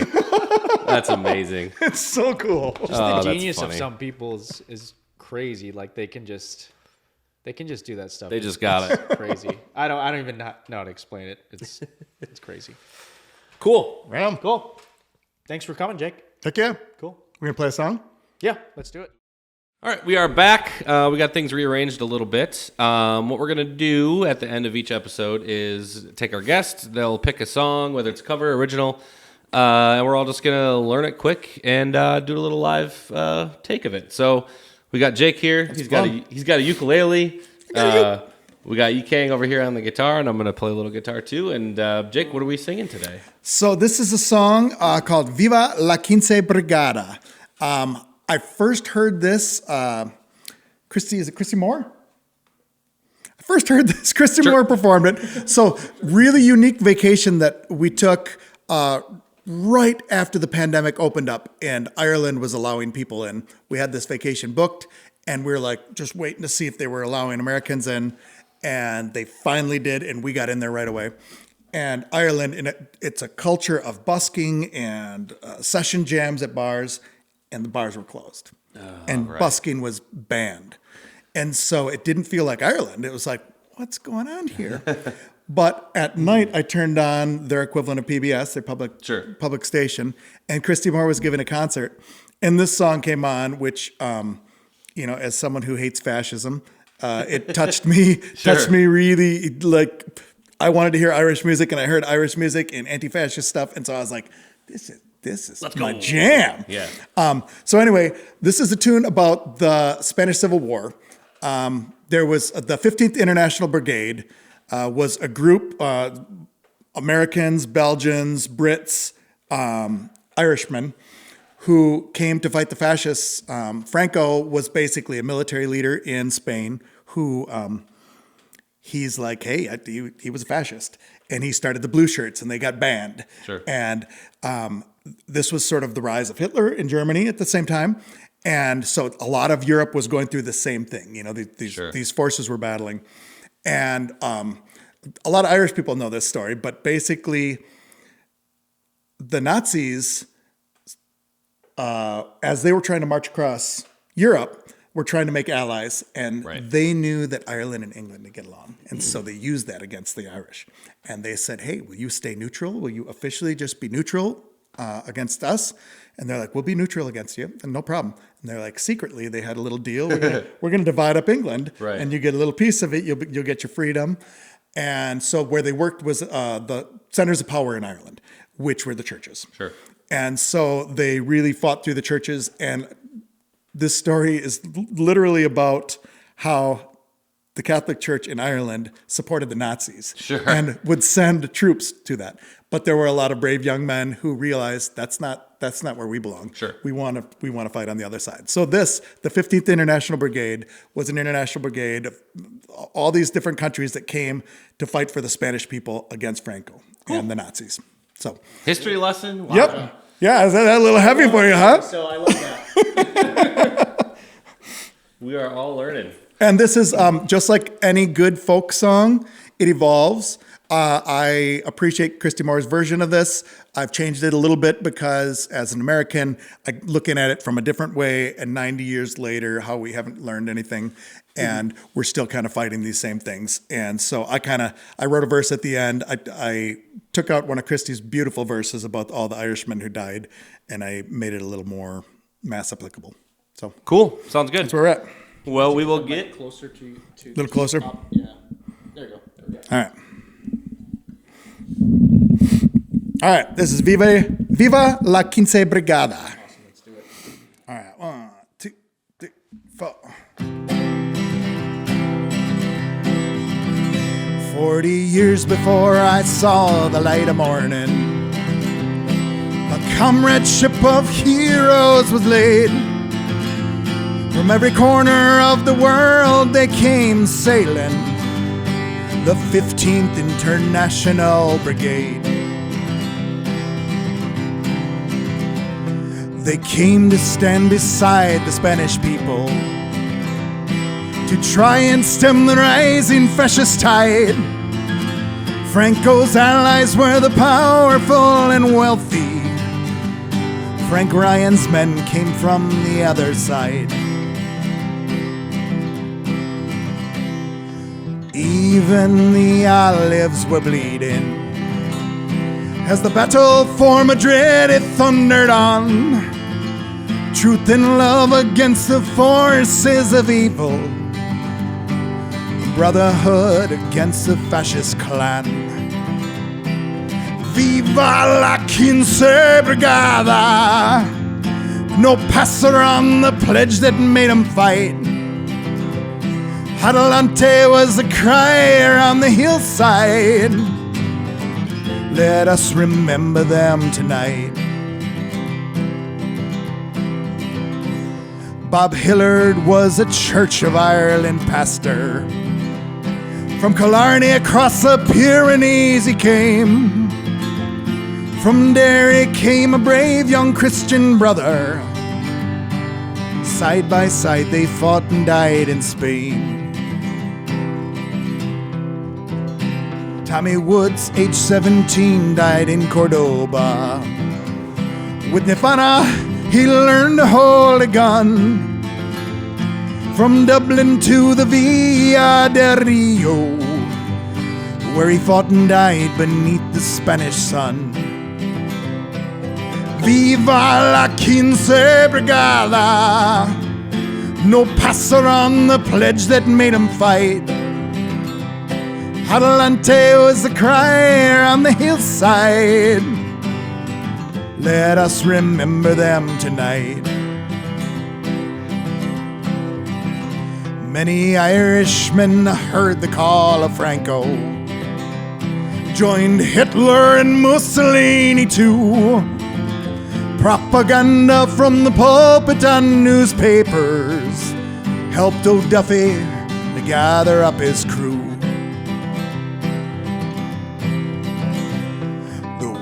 That's amazing. It's so cool. Just the genius of some people is crazy. Like they can just do that stuff. They just got it. Crazy. I don't even know how to explain it. It's crazy. Cool. Right. Cool. Thanks for coming, Jake. Heck yeah. Cool. We're going to play a song? Yeah, let's do it. All right, we are back. We got things rearranged a little bit. What we're going to do at the end of each episode is take our guests. They'll pick a song, whether it's cover, original, and we're all just going to learn it quick and do a little live take of it. So we got Jake here. He's got a ukulele. We got Yeekeng over here on the guitar, and I'm going to play a little guitar too. And Jake, what are we singing today? So this is a song called Viva la Quince Brigada. I first heard this, is it Christy Moore? I first heard this, Christy Moore performed it. So really unique vacation that we took right after the pandemic opened up and Ireland was allowing people in. We had this vacation booked and we were like just waiting to see if they were allowing Americans in, and they finally did, and we got in there right away. And Ireland, it's a culture of busking and session jams at bars, and the bars were closed. Busking was banned. And so it didn't feel like Ireland. It was like, what's going on here? But at night, I turned on their equivalent of PBS, their public station, and Christy Moore was giving a concert. And this song came on, which, as someone who hates fascism, it touched me, really, like, I wanted to hear Irish music, and I heard Irish music and anti-fascist stuff. And so I was like, this is my jam. Yeah. So anyway, this is a tune about the Spanish Civil War. There was the 15th International Brigade was a group, Americans, Belgians, Brits, Irishmen, who came to fight the fascists. Franco was basically a military leader in Spain who he's like, hey, he was a fascist. And he started the blue shirts and they got banned. Sure. And this was sort of the rise of Hitler in Germany at the same time. And so a lot of Europe was going through the same thing. These forces were battling. And a lot of Irish people know this story, but basically the Nazis, as they were trying to march across Europe, were trying to make allies, and they knew that Ireland and England would get along. And so they used that against the Irish. And they said, hey, will you stay neutral? Will you officially just be neutral against us? And they're like, we'll be neutral against you, and no problem. And they're like, secretly, they had a little deal. We're gonna divide up England, and you get a little piece of it. You'll get your freedom. And so where they worked was the centers of power in Ireland, which were the churches. Sure. And so they really fought through the churches. And this story is literally about how the Catholic Church in Ireland supported the Nazis Sure. and would send troops to that. But there were a lot of brave young men who realized that's not where we belong. Sure. We want to fight on the other side. So the 15th International Brigade was an international brigade of all these different countries that came to fight for the Spanish people against Franco and the Nazis. So History lesson? Wow. Yep. Yeah, is that a little heavy for you, huh? So I love that. We are all learning. And this is just like any good folk song, it evolves. I appreciate Christy Moore's version of this. I've changed it a little bit because as an American, I'm looking at it from a different way, and 90 years later, how we haven't learned anything, and we're still kind of fighting these same things. And so I wrote a verse at the end. I took out one of Christy's beautiful verses about all the Irishmen who died, and I made it a little more mass applicable. So Cool. Sounds good. that's where we're at. Well, we will get Closer to A little closer. yeah. There you go. All right. All right, this is Viva la Quince Brigada. Awesome, let's do it. All right, 1, 2, 3, 4. 40 years before I saw the light of morning, a comradeship of heroes was laid. From every corner of the world they came sailing, the 15th International Brigade. They came to stand beside the Spanish people to try and stem the rising fascist tide. Franco's allies were the powerful and wealthy. Frank Ryan's men came from the other side. Even the olives were bleeding as the battle for Madrid it thundered on. Truth and love against the forces of evil, brotherhood against the fascist clan. Viva la Quince Brigada! No passer on the pledge that made him fight. Adelante was the cry around the hillside. Let us remember them tonight. Bob Hillard was a Church of Ireland pastor. From Killarney across the Pyrenees he came. From Derry came a brave young Christian brother. Side by side they fought and died in Spain. Tommy Woods, age 17, died in Cordoba. With Nirvana, he learned to hold a gun. From Dublin to the Villa del Rio, where he fought and died beneath the Spanish sun. Viva la Quince Brigada! No passer on the pledge that made him fight. Adelante was the cry around the hillside. Let us remember them tonight. Many Irishmen heard the call of Franco, joined Hitler and Mussolini too. Propaganda from the pulpit and newspapers helped O'Duffy to gather up his crew.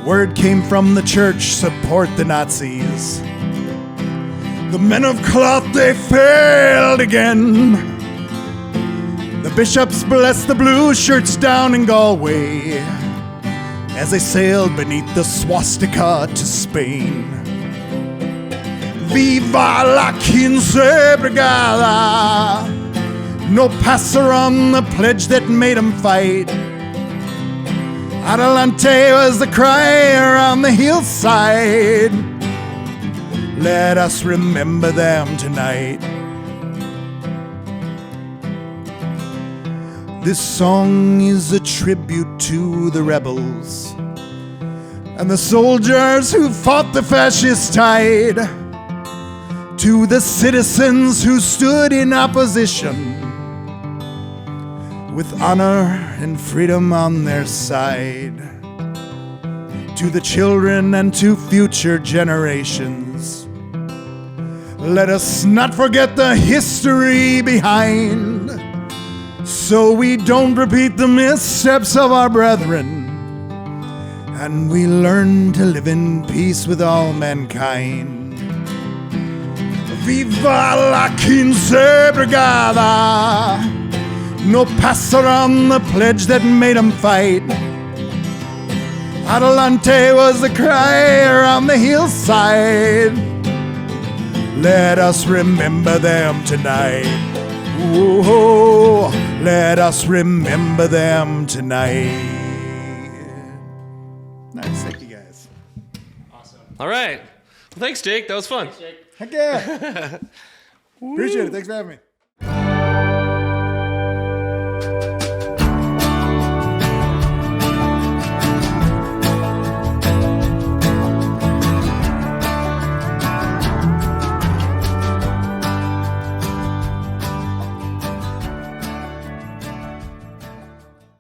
Word came from the church, support the Nazis. The men of cloth, they failed again. The bishops blessed the blue shirts down in Galway as they sailed beneath the swastika to Spain. Viva la Quince Brigada! No passer on the pledge that made him fight. Adelante was the cry around the hillside. Let us remember them tonight. This song is a tribute to the rebels and the soldiers who fought the fascist tide, to the citizens who stood in opposition with honor and freedom on their side. To the children and to future generations, let us not forget the history behind, so we don't repeat the missteps of our brethren, and we learn to live in peace with all mankind. Viva la quince brigada! No pass around the pledge that made 'em fight. Adelante was the cry around the hillside. Let us remember them tonight. Ooh, let us remember them tonight. Nice, thank you guys. All right. Well, thanks, Jake. That was fun. Heck yeah. Appreciate it. Thanks for having me.